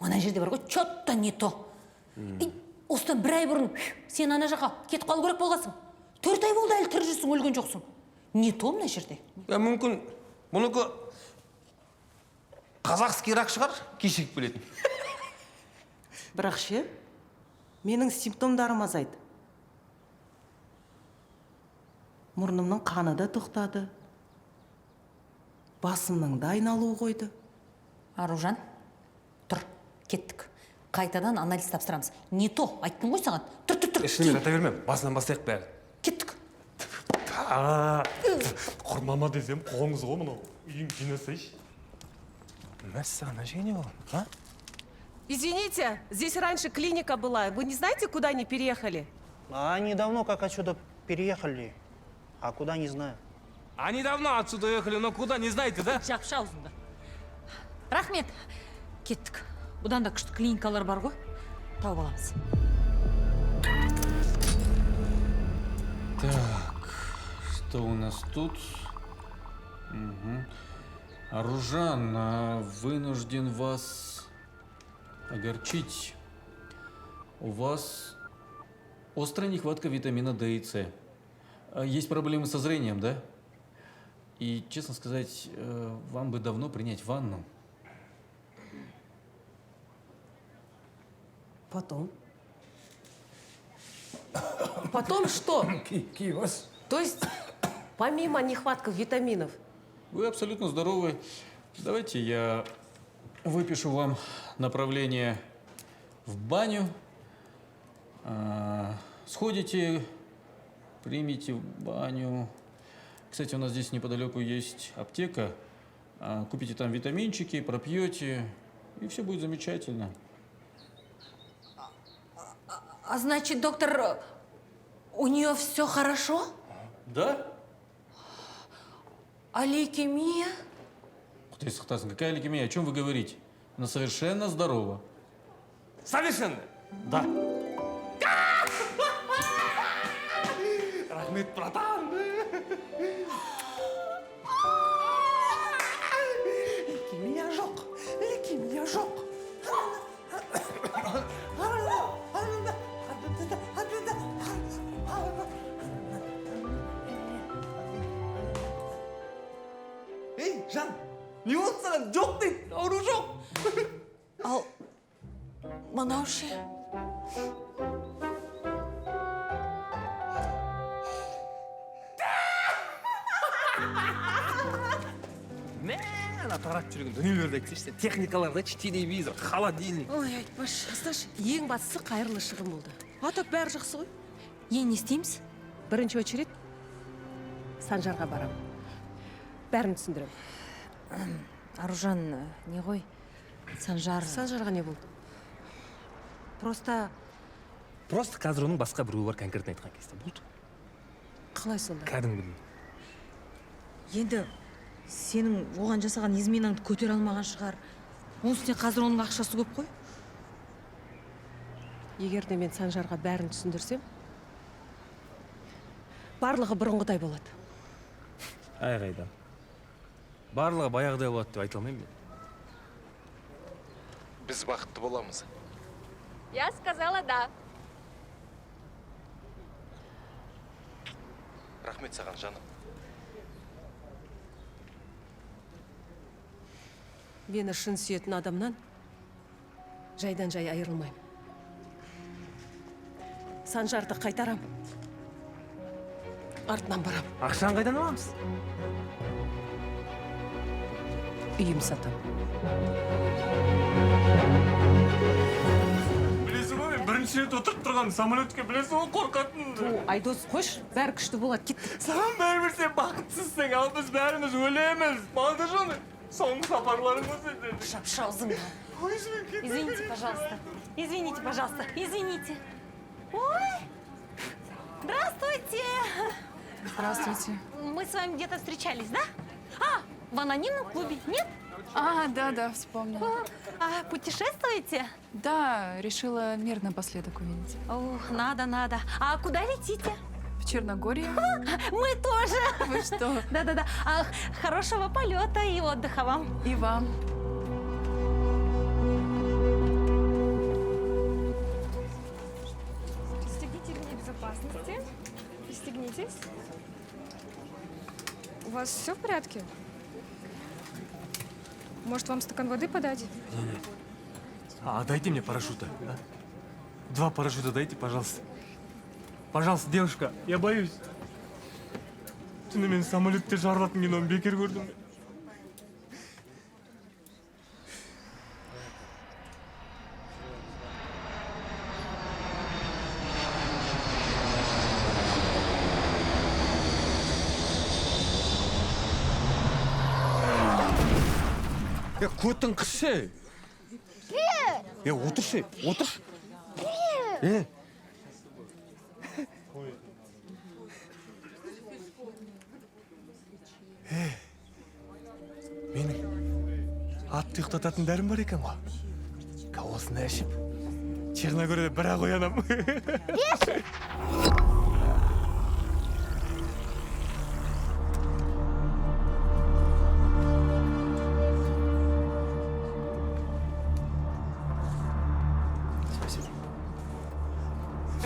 H: Мына жерде бар ғой, чотто не то. Осыдан бір ай бұрын сен ана жаққа кетіп қалу керек болғасың. 4 ай болды әлі тірі жүрсің, өлген жоқсың. Не то мына жерде?
E: Мүмкін, бұныкі қазақский рак шығар, кешігіп білетін.
L: Бірақ ше, менің симптомдарым азайды. Мұрнымның қаны да тоқтады. Басымның да айналуы қойды.
H: Аружан, тұр, кеттік. Қайтадан анализ тапсырамыз. Не то, айттым ғой саған. Тұр.
E: Ішіне жата бермем, басынан бастайық бәрі.
H: Кеттік.
E: Құрмама десем, қолыңыз ғой мынау. Үйің жинасайшы. Мәссаған, әжеге не болған, а?
G: Извините, здесь раньше клиника была. Вы не знаете, куда они переехали?
O: Они давно как отсюда переехали, а куда не знаю.
E: Они давно отсюда ехали, но куда, не знаете, да?
H: Жапшы аузыңды. Рахмет, кеттік. Бұдан да күшті клиникалар бар ғой. Тауып аламыз.
P: Так, что у нас тут? Аружан, вынужден вас огорчить. У вас острая нехватка витамина D и С. Есть проблемы со зрением, да? И, честно сказать, вам бы давно принять ванну.
G: Потом? Потом что? То есть, помимо нехватки витаминов?
P: Вы абсолютно здоровы. Давайте я выпишу вам направление в баню. Сходите, примите баню. Кстати, у нас здесь неподалеку есть аптека. Купите там витаминчики, пропьете, и все будет замечательно.
H: А значит, доктор, у нее все хорошо?
P: Да?
H: А лейкемия?
P: Кутай сақтасын, какая лейкемия? О чем вы говорите? Она совершенно здорова.
E: Совершенно?
P: Да.
E: Рахмет, братан.
C: Лейкемия жоқ.
E: Ей, Жан, не болды саған? Жоқ дейді, ауру жоқ.
H: Ал мынау ше?
E: Ана тарап жүрген дүниелерді айтсайшы, техникаларды, телевизор, холодильник.
G: Ой, айтпашы, Асташ, ең бастысы қайырлы шығын болды. А так бәрі жақсы ғой.
H: Енді не істейміз?
G: Бірінші очередь Санжарға барам. Бәрін түсіндірем.
H: Аружан, не ғой?
G: Санжарға не болды?
H: Просто
E: қазір оның басқа біреуі бар, конкретно айтқан кезде. Болды.
G: Қалай сонда?
E: Кәдімгідей.
H: енді сенің оған жасаған изменаңды көтер алмаған шығар. Оның үстіне қазір оның ақшасы көп қой.
G: Егер де мен Санжарға бәрін түсіндірсем, барлығы бұрынғыдай болады.
E: Ай қайда. Барлығы баяғыдай болады деп айта алмаймын мен.
A: Біз бақытты боламыз.
Q: Я сказала да.
A: Рахмет саған, жаным.
G: Мені шын сүйетін адамнан жайдан жай айырылмаймын. Санжарды қайтарам. Артынан барам.
E: Ақшаны қайдан аламыз?
G: Үйім сатам.
E: Білесің ғой, мен бірінші рет отырып тұрған самолетке білесің ғой, қорқатын.
G: Айдос, қош, бәрі күшті болады, кеттік.
E: Саған бәрібір сен бақытсызсың, ал біз бәріміз өлеміз. Бағдыржан, соңғы сапарларың осы еді.
K: Шапша аузыңды. Извините, пожалуйста. Извините, пожалуйста. Извините. Ой! Здравствуйте!
M: Здравствуйте.
K: Мы с вами где-то встречались, да? А, в анонимном клубе, нет?
M: Да, вспомнила.
K: Путешествуете?
M: Да, решила мир напоследок увидеть.
K: Ух, надо. А куда летите?
M: В Черногорию.
K: Мы тоже.
M: Вы что?
K: Да. Хорошего полета и отдыха вам.
M: И вам.
Q: Пристегните ремни безопасности. Пристегнитесь. У вас все в порядке? Может, вам стакан воды подать?
E: Дайте мне парашюта, да? 2 парашюта дайте, пожалуйста. Пожалуйста, девушка, я боюсь. Түні мен самолетте жарылатын киноны бекер көрдім. Көттің қысы. Отыршы, отыршы. Менің атты ұйықтататын дәрім бар екен ғой. Осыны ішіп, Черногорияда бір-ақ оянам.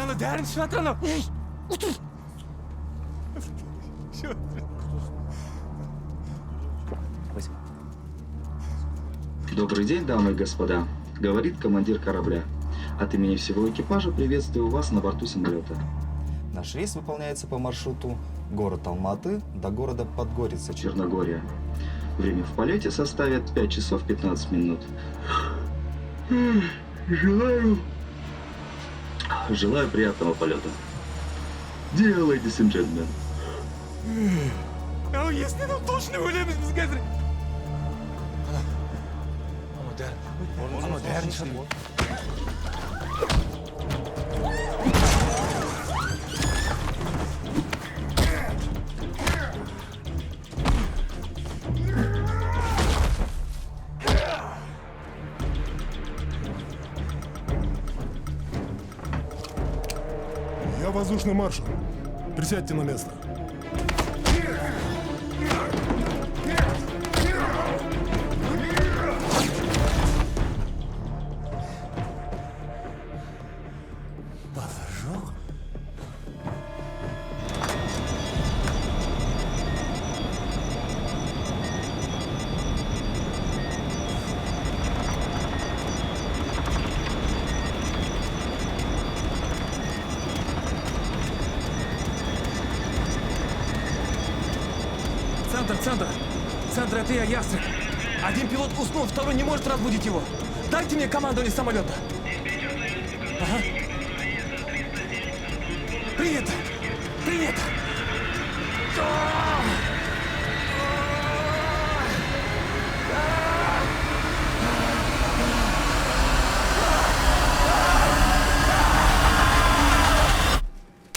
E: Ана дәрін ішіп жатыр анау. Ей, отыр.
R: Добрый день, дамы и господа. Говорит командир корабля. От имени всего экипажа приветствую вас на борту самолета.
S: Наш рейс выполняется по маршруту город Алматы до города Подгорица,
R: Черногория. Время в полете составит 5 часов 15 минут. Желаю приятного полета. Dear ladies and gentlemen.
E: Если нам точно өлеміз біз қазір. Ана дәрін шығады.
T: Я воздушный маршал. Присядьте на место.
E: Центр, это я, Ястреб. Один пилот уснул, второй не может разбудить его. Дайте мне командование самолета. Ага. Принято. Принято.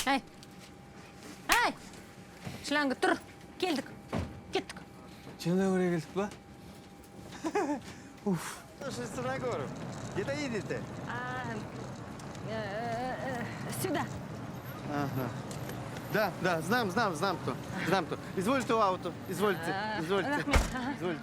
K: Ай! Шлянга, тұр. Келдік. Кеттік.
E: Черногория келдік па?
U: Слушай, Черногорию, где-то едете?
K: Сюда.
U: Ага. Да, знаем кто. Знаем кто. Извольте в ауто, извольте.
K: Рахмет.
U: Извольте.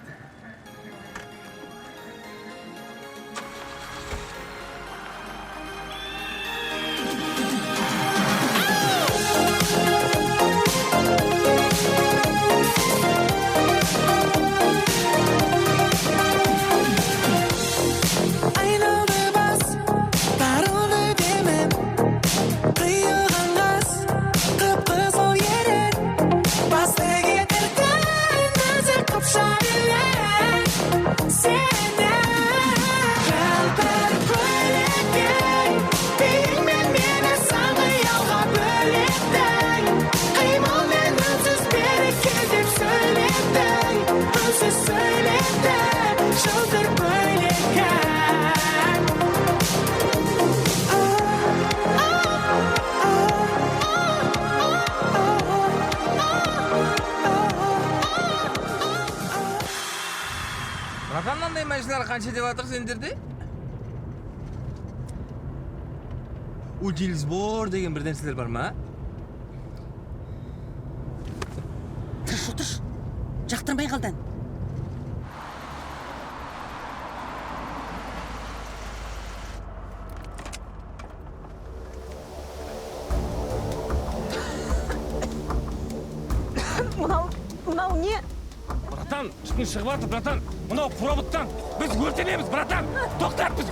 E: қанша деп жатыр сендерде? Удильсбор деген бір нәрселер бар ма?
B: Тұрш. Жақтырмай қалдан. Мынау не?
E: Братан, түтін шығып жатыр, братан. Мынау проботтан. Біз өртенеміз, братан. Тоқтат, біз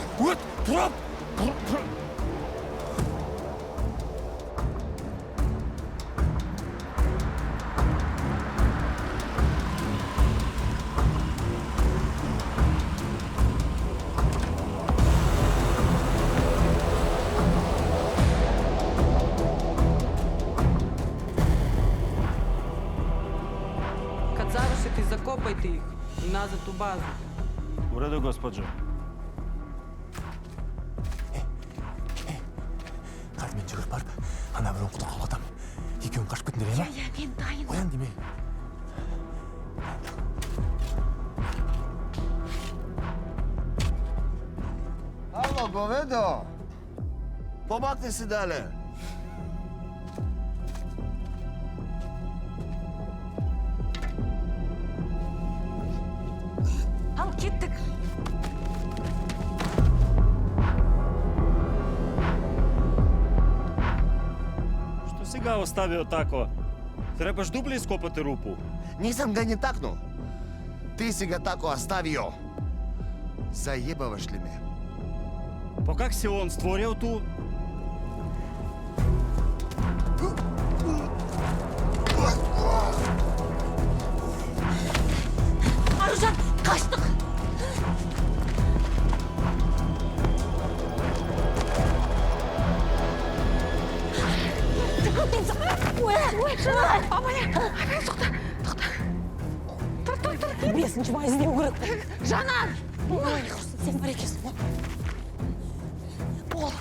L: Кацарушек и закопайте их на эту базу.
C: Уреду, госпожо.
E: Қазір мен жүгіріп барып, ана бір оқуды қалғатам. Екеуін қашып кетіндер, ема?
H: Мен дайын.
E: Оян демей.
U: Ало, говедо! Помакни си дале.
H: Ал кеттік.
C: Що сега оставил тако? Требаш дупле изкопати рупу.
U: Нисам га ни такну. Ти си га тако оставио. Заебаваш ли ме?
C: По как си он створил ту?
H: Аружан, қаштық!
B: Бесінші бай іздеу керек.
H: Жанар!
B: Ой, құрсын, сен бар екенсің ғой. Бол.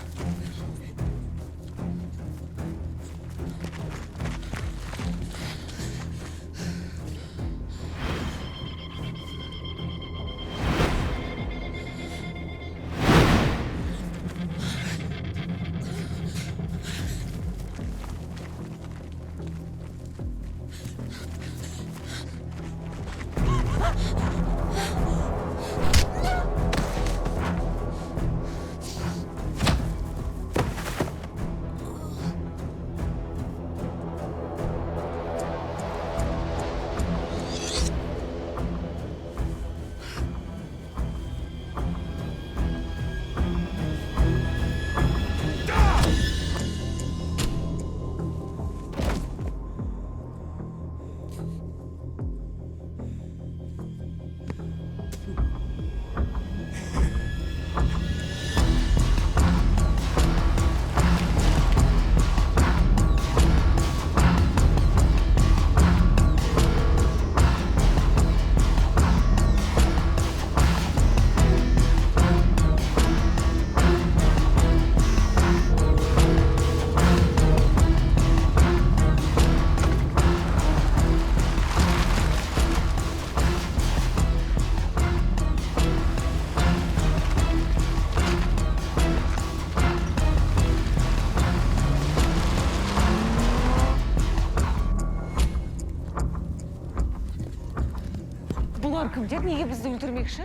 B: Бұлар кімдер? Неге бізді өлтірмекші?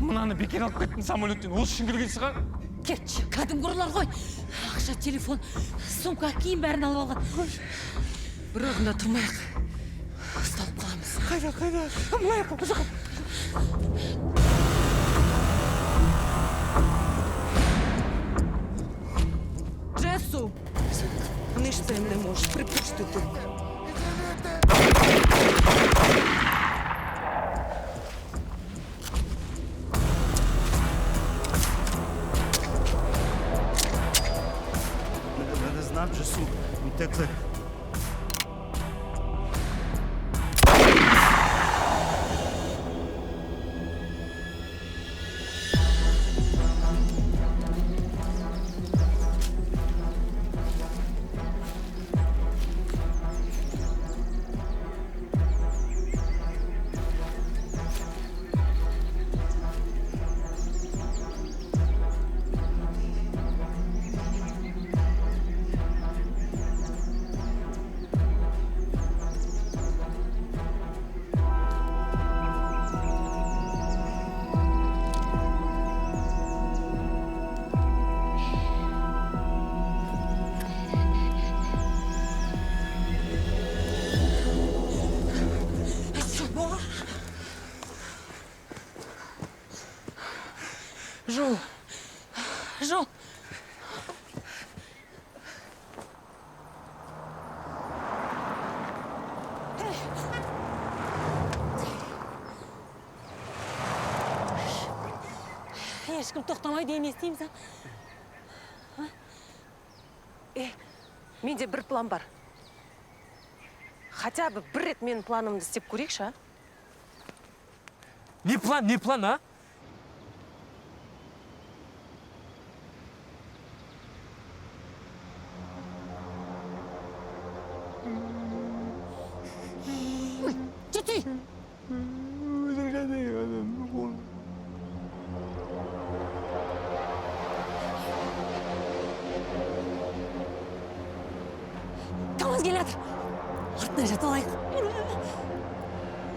E: Мынаны бекер алып кеттің самолеттен. Осы үшін кірген шығар.
H: Кетші, кәдімгі ұрылар ғой. Ақша, телефон, сумка, киім бәрін алып алған.
B: Бір орында тұрмайық. Ұсталып қаламыз.
E: Қайда? Мынаяққа, бұл жаққа.
L: Джессу! Ништо им не можеш, припусти тук.
C: Не знам, Джесу. Утекли.
B: Ешкім тоқтамайды емес дейміз,
G: Менде бір план бар. Хотя бы бір рет менің планымды істеп көрейікші, а?
E: Не план, а?
B: Жетей! Тамыз келеді. Артына жатып алайық.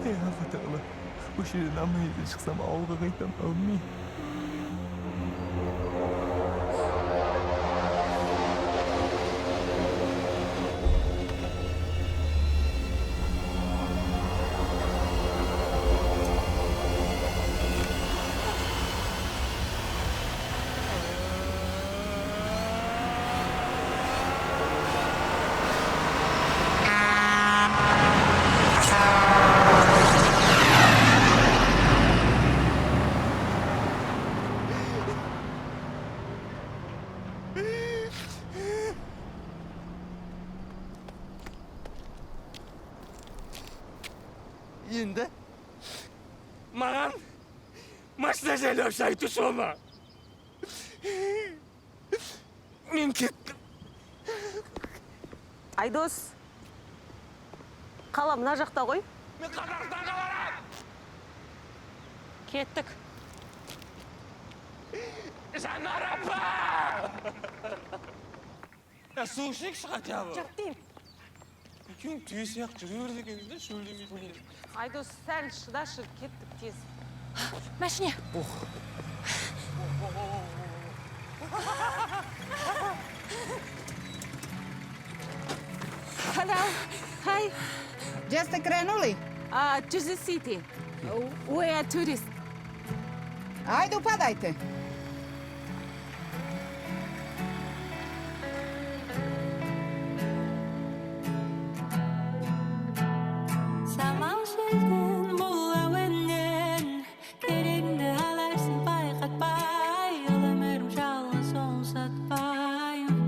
J: Алла тағала, осы жерден аман-есен шықсам, ауылға қайтам, әумин.
C: Енді маған машина жайлап айту сома. Мен кеттім.
G: Айдос, қала мына жақта ғой.
C: Мен Қазақстанға барам.
G: Кеттік.
C: Жанар апа! Су ішейікші хотя бы.
G: Жоқ деймін.
C: Екеуің түйе сияқты жүре береді екенсіз де, шөлдемейсің.
G: Айдос, сәл шыдашы, кеттік тез.
H: Машине.
B: Hello. Hi.
I: Just кранули?
B: To the city. We are tourists.
I: Ajde, upadajte.
J: Самал желден бұл әуеннен керегіңді аларсың байқатпай, ол өмірім жалғыз соң сатпайын.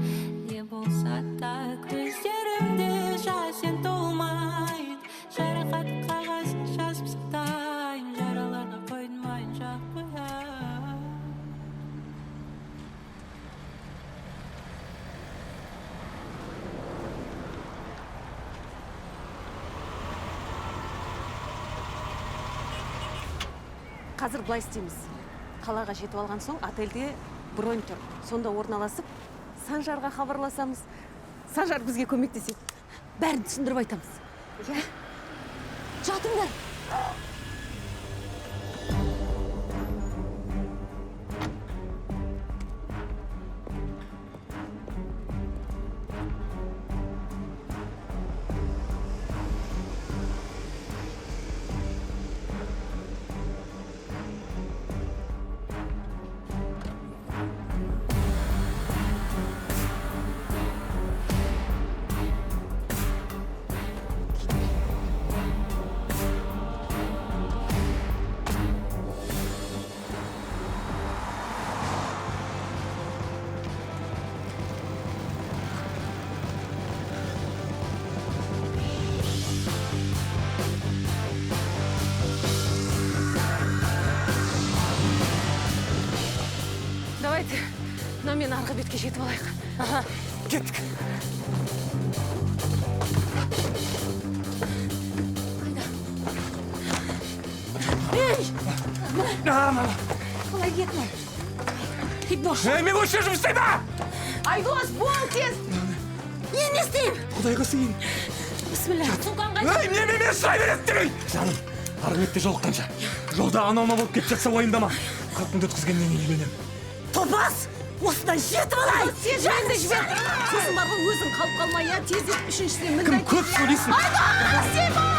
J: Не болса да көздерімді жасын толмайды, жарақат қағазын жазып сақтайын, жараларға қоймайын жақ қояйын.
B: Қазір былай істейміз. Қалаға жетіп алған соң отельде бронь тұр. Сонда орналасып, Санжарға хабарласамыз. Санжар бізге көмектеседі. Бәрін түсіндіріп айтамыз. Иә? Жатыңдар. Давайте, мен арғы бетке жетіп алайық. Ага, кеттік. Ей! Қалай кетті? Айдос!
C: Мен осы жұмыс істеймін!
B: Айдос, бол тез!
H: Мен не істеймін?
C: Құдайға сыйын.
H: Бісміллә. Сұлтан қайда?
C: Мен сұрай береді деген! Жаным, арғы бетте жолыққанша. Жолда анау болып кетіп жатса уайымдама. Қатынды өткізгеннен кейін үйленемін.
H: Топас! Осыдан жетіп алайын!
B: Жанды жібер! Сосын бар ғой өзің қалып қалмай, я тездетіп үшіншісіне міндет.
C: Кім көп сөйлейсің?
B: Айдос, сен бол!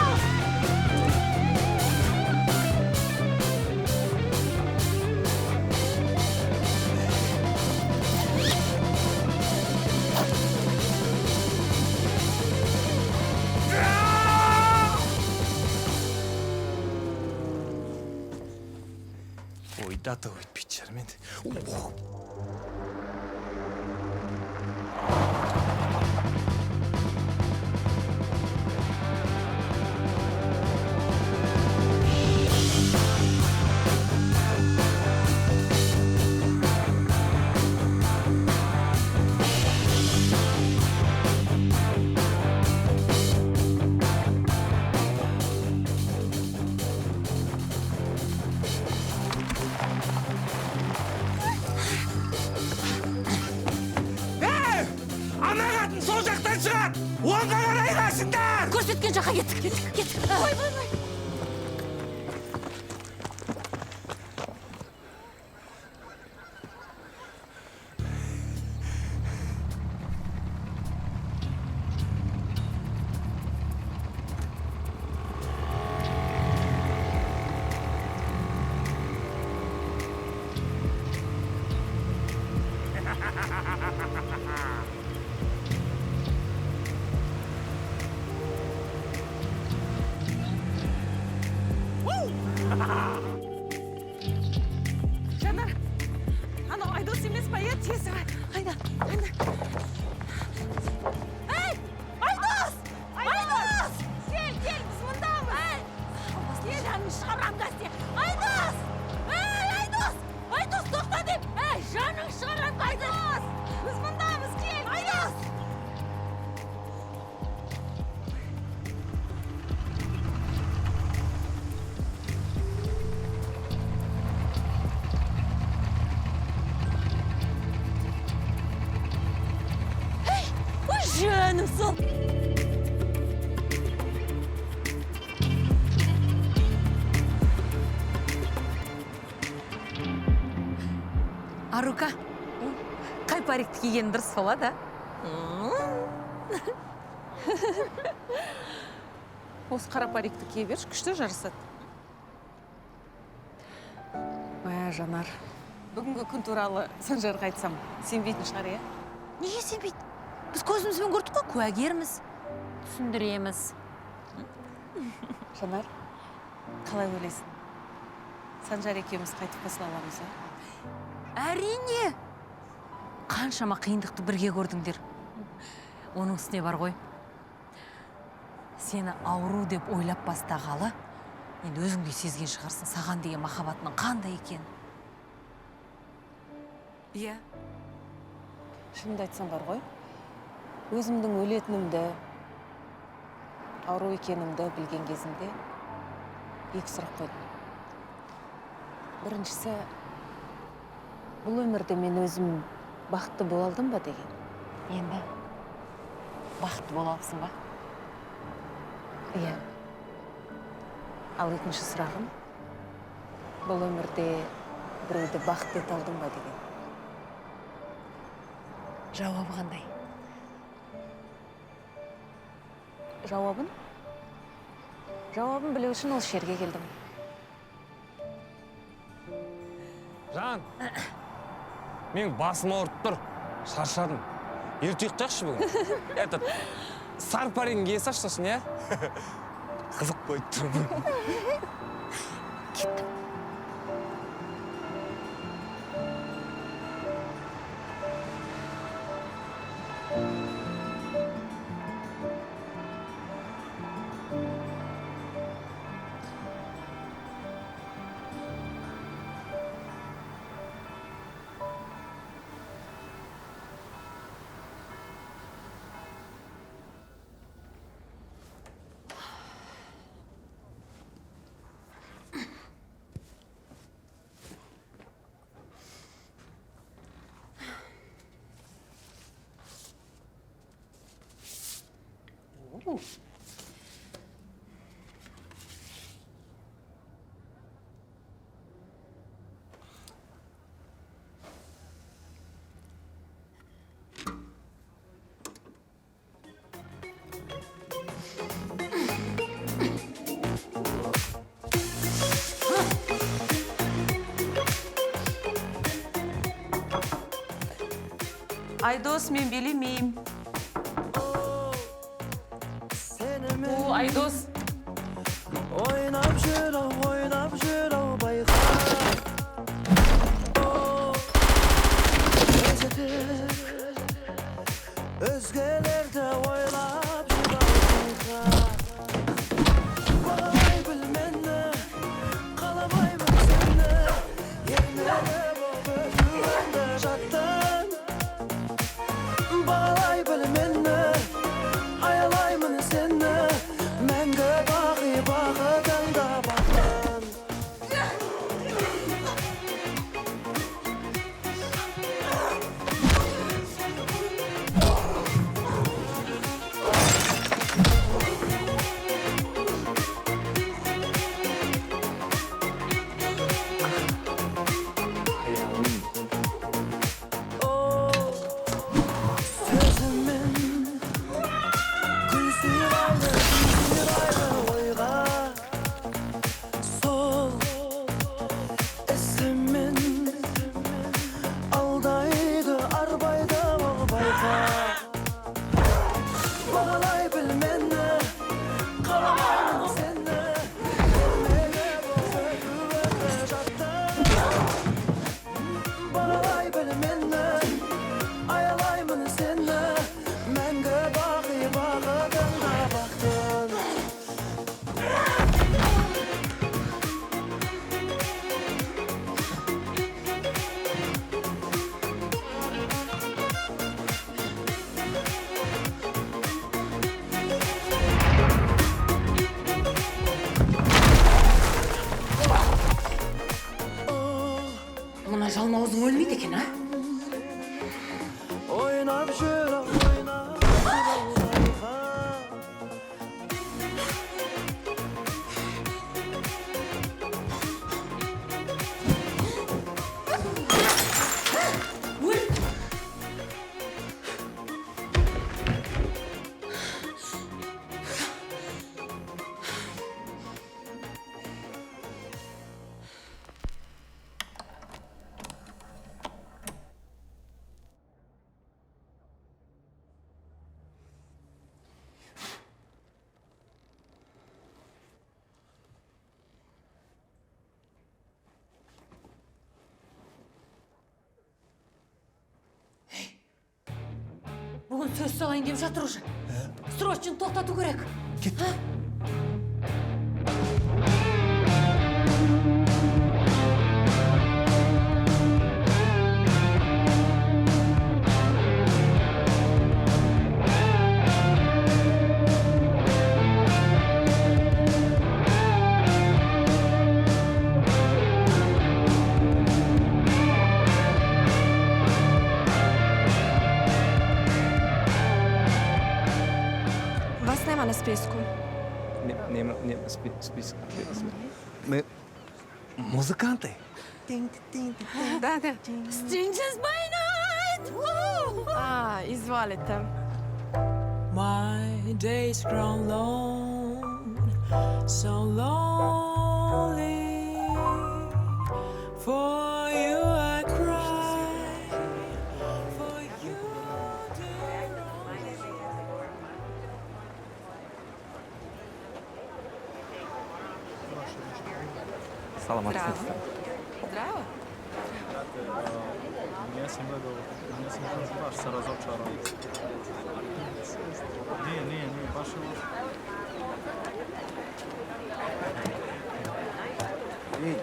E: жатып өтпейтін шығар мен.
C: Ана қатын сол жақтан шығады! Оңға қарай қасыңдар!
H: Көрсеткен жаққа кеттік. Ой.
B: Жанар, анау Айдос емес па, тез қайда?
H: Ей, Айдос! Айдос! Кел, біз мұндамыз. Кел, жанын шығарам да сен. Айдос! Ей, Айдос! Айдос, тоқта деп! Ей, жанын шығарам, Айдос! Біз мұндамыз, кел! Айдос! Жаным сол.
B: Арука, қай парикті киген дұрыс болады, Осы қара парикті кие берші, күшті жарысады. Жанар, бүгінгі күн туралы Санжарға айтсам, сенбейтін шығар, е?
H: Неге сенбейді? Біз көзімізбен көрдік қой, куәгерміз. Түсіндіреміз.
B: Жанар, қалай ойлайсың? Санжар екеуміз қайтып қосыла аламыз,
H: Әрине! Қаншама қиындықты бірге көрдіңдер. Оның үстіне бар ғой. Сені ауру деп ойлап бастағалы, енді өзіңде сезген шығарсың, саған деген махаббатының қандай екен.
B: Иә. Шынымды айтсам бар ғой. Өзімдің өлетінімді, ауру екенімді білген кезімде екі сұрақ қойдым. Біріншісі, бұл өмірде мен өзім бақытты бола алдым ба деген.
H: Енді бақытты бола алсың ба?
B: Иә. Ал екінші сұрағым, бұл өмірде біреуді бақытты ете алдым ба деген.
H: Жауабы қандай?
B: Жауабын білу үшін ол жерге келдім.
E: Жан, мен басым ауырып тұр, шаршадым. Ерте ұйықтайықшы бүгін. Этот, сары паригін кие салшы сосын, иә? Қызық қойып тұрмын.
H: Кеттім.
L: Айдос, мен белемеймін. О, Айдос.
C: Ойнап жүр, байқа. Özgelerde oylap yurağımda Bağlay bilmenne Kalamayman senne Yerlere bu gözümde jattın Bağlay bilmenne Ayalayman senne Menge bağı bağıdan da baktın
B: Мына жалмауызың өлмейді екен, а?
C: Oynab şöyle oynab
H: Бүгін сөз салайын деп жатыр уже. Срочно тоқтату керек.
C: Кет.
Q: Вас нема на списку.
E: Нема списка. Мы музыканты.
Q: Да, да.
H: Strangers by night!
Q: А, изволите.
C: My days grow long, so lonely. For you I cry, for you
E: Саламатсыз.
Q: Здраво.
J: Я семья баш разочарован. Не, башы.
E: Эй.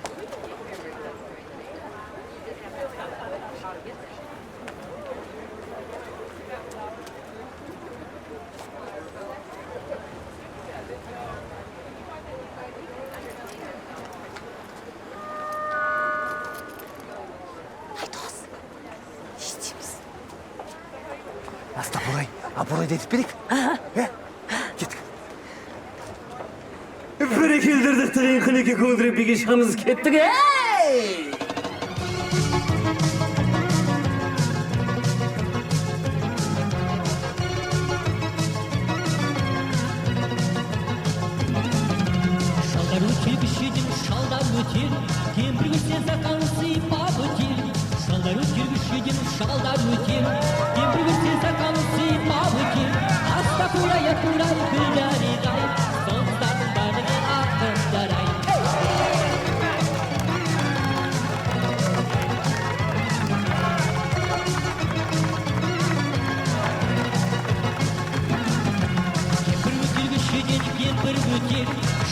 E: Абырой детіп берейік. Кеттік.
C: Bir ikildirdik tırın kıliki kıldırıp bir geçemiz kettik. Hey!
D: Шалдар өтер кішеден шалдар өтер, кемпір өтсе зақаң сыйпап өтер. Шалдар өтер кішеден шалдар өтер, кемпір өтсе зақаң сыйпап өтер. Аста курай гүлдәрі ғай, соңыздардың барлығы ақындар ай.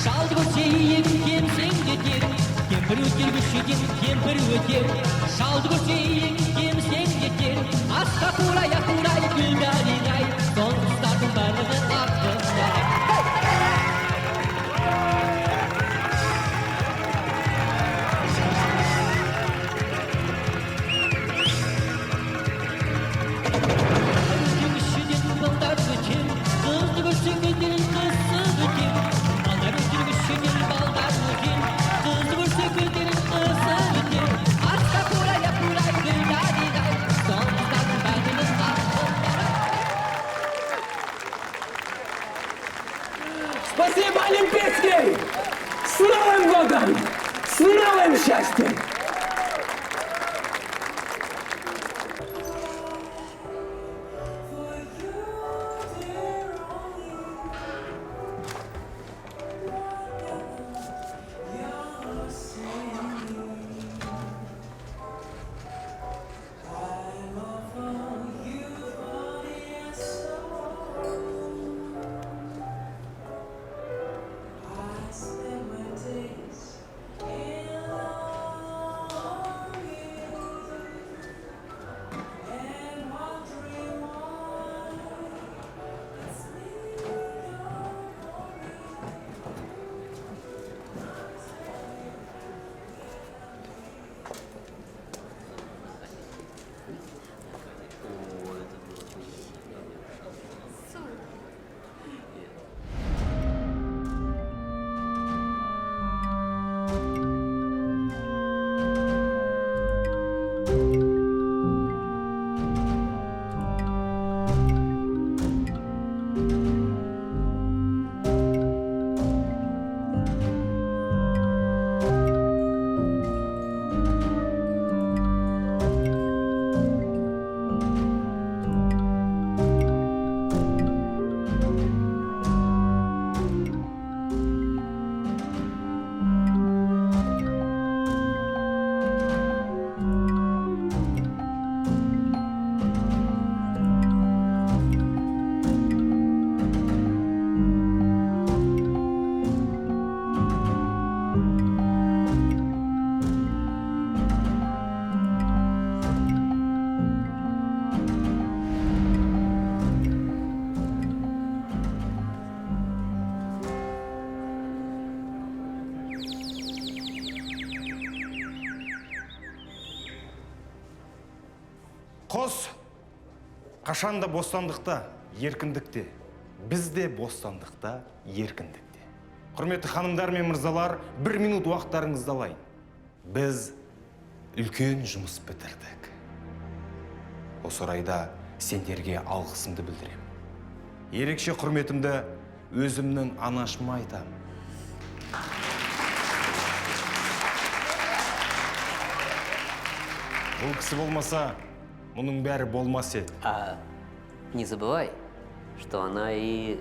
D: Шалды көрсейін кемсең кетер, кемпір өтергішіден кемпір өтер. Шалды көрсейін кемсең кетер, асқа қурай, ақурай, гүлдаринай, сол құстардың барлығы ақтыңдар.
C: Спасибо, Олимпийский! С Новым годом! С новым счастьем!
A: Қос қашанда бостандықта, еркіндікте. Біз де бостандықта, еркіндікте. Құрметті ханымдар мен мырзалар, 1 минут уақыттарыңызды алайын. Біз үлкен жұмыс бітірдік. Осы орайда сендерге алғысымды білдірем. Ерекше құрметімді өзімнің анашыма айтам. Бұл кісі болмаса, мұның бәрі болмас еді.
F: Не забывай, что она и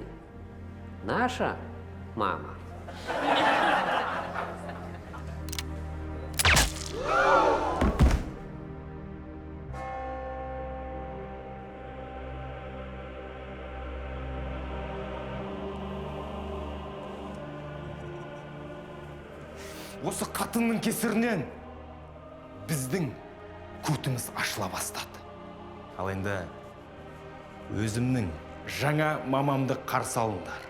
F: наша мама.
A: Осы қатынның кесірінен біздің көтіміз ашыла бастады. Ал енді өзімнің жаңа мамамды қарсы алыңдар.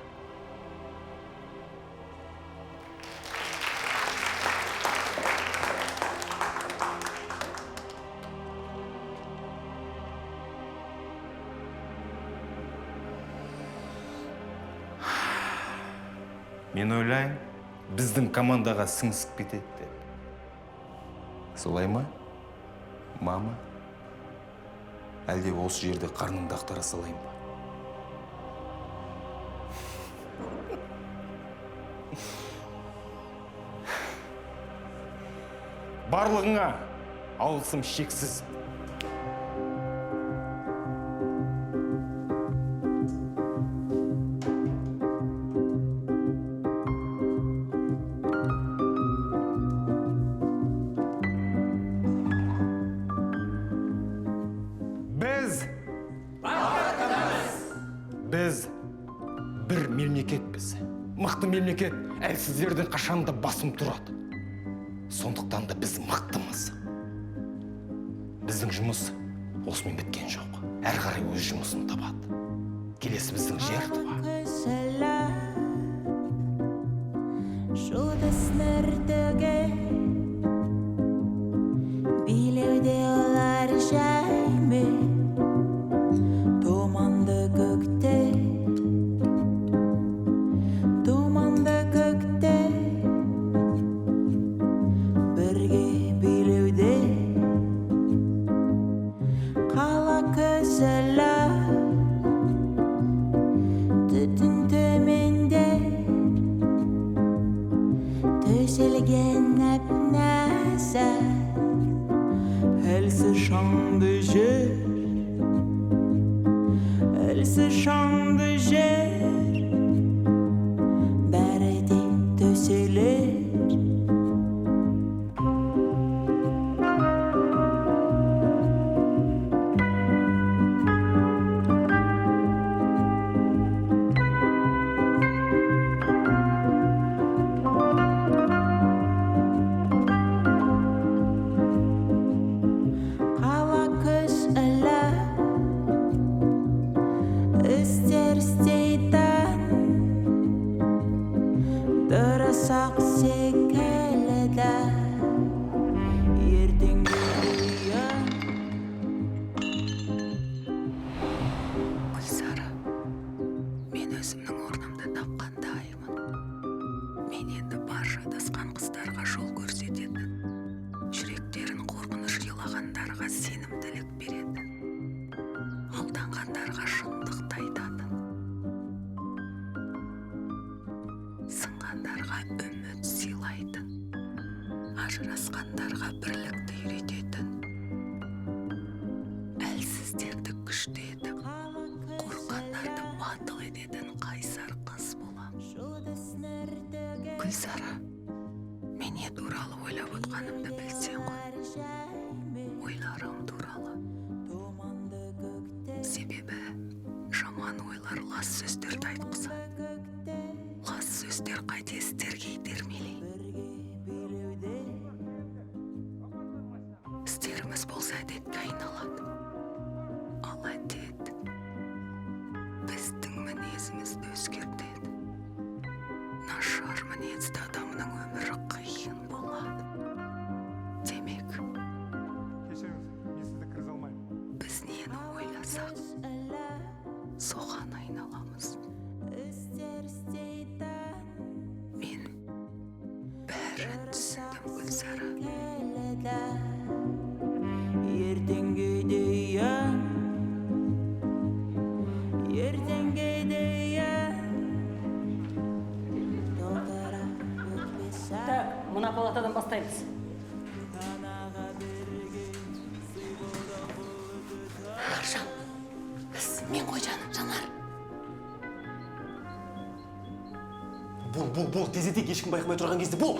A: Мен ойлайын, біздің командаға сіңісіп кетеді деп. Солай ма, мама? Әлде осы жерде қарныңды ақтара салайын ба? Барлығыңа алғысым шексіз. Біз бір мемлекетпіз. мықты мемлекет әлсіздердің қашанда басым тұрады. Сондықтан да біз мықтымыз. Біздің жұмыс осымен біткен жоқ. Әр қарай өз жұмысын табады. Келесі біздің жер туа.
N: Билеуде олар жайме, туманды көкте, бірге билеуде, қала көзілі, түтін төменде, төселген әп-нәзі, әлсіз шаңды жер, әлсіз шаңды жер, бәрі де төселер. Ажырасқандарға бірлікті үйрететін, әлсіздерді күшті етіп, қорққандарды батыл ететін қайсар қыз болам. Гүлсара, мен не туралы ойлап отқанымды білсең ғой. Ойларым туралы. Себебі жаман ойлар лас сөздерді айтқызады. Лас сөздер қайта істерге итермелейді. Істеріміз болса әдетке айналады. Ал әдет біздің мінезімізді өзгертеді. Нашар мінезді адамның өмірі қиын болады. Демек, біз нені ойласақ, соған айналамыз. Мен бәрін түсіндім, Гүлсара. Ертеңге дейін, ертеңге дейін.
B: Мына палатадан бастаймыз.
H: Аржан, мен ғой жаным, Жанар.
E: Бол, тезетек ешкім байқамай тұрған кезде бол.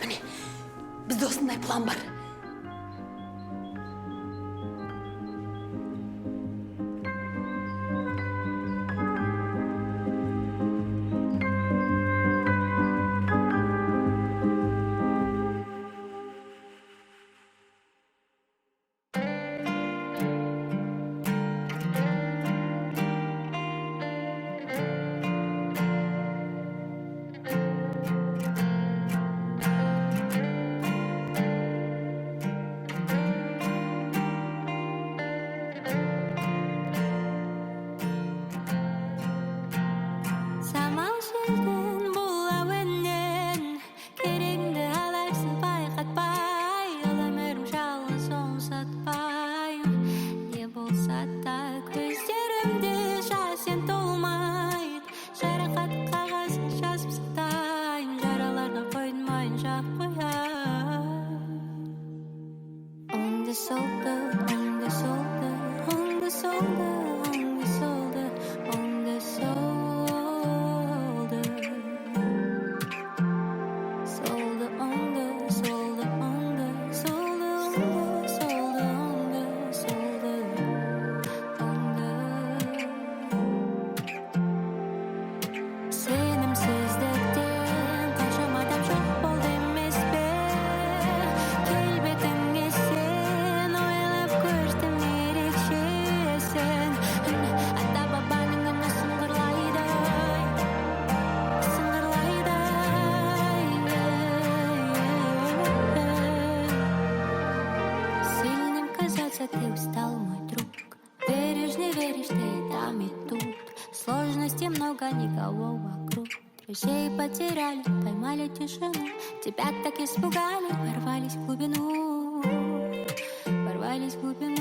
H: Міне, бізде осындай план бар.
O: веришь ты и там, и тут. Сложностей много, никого вокруг. Друзей потеряли, поймали тишину. Тебя так испугали, ворвались в глубину. Ворвались в глубину.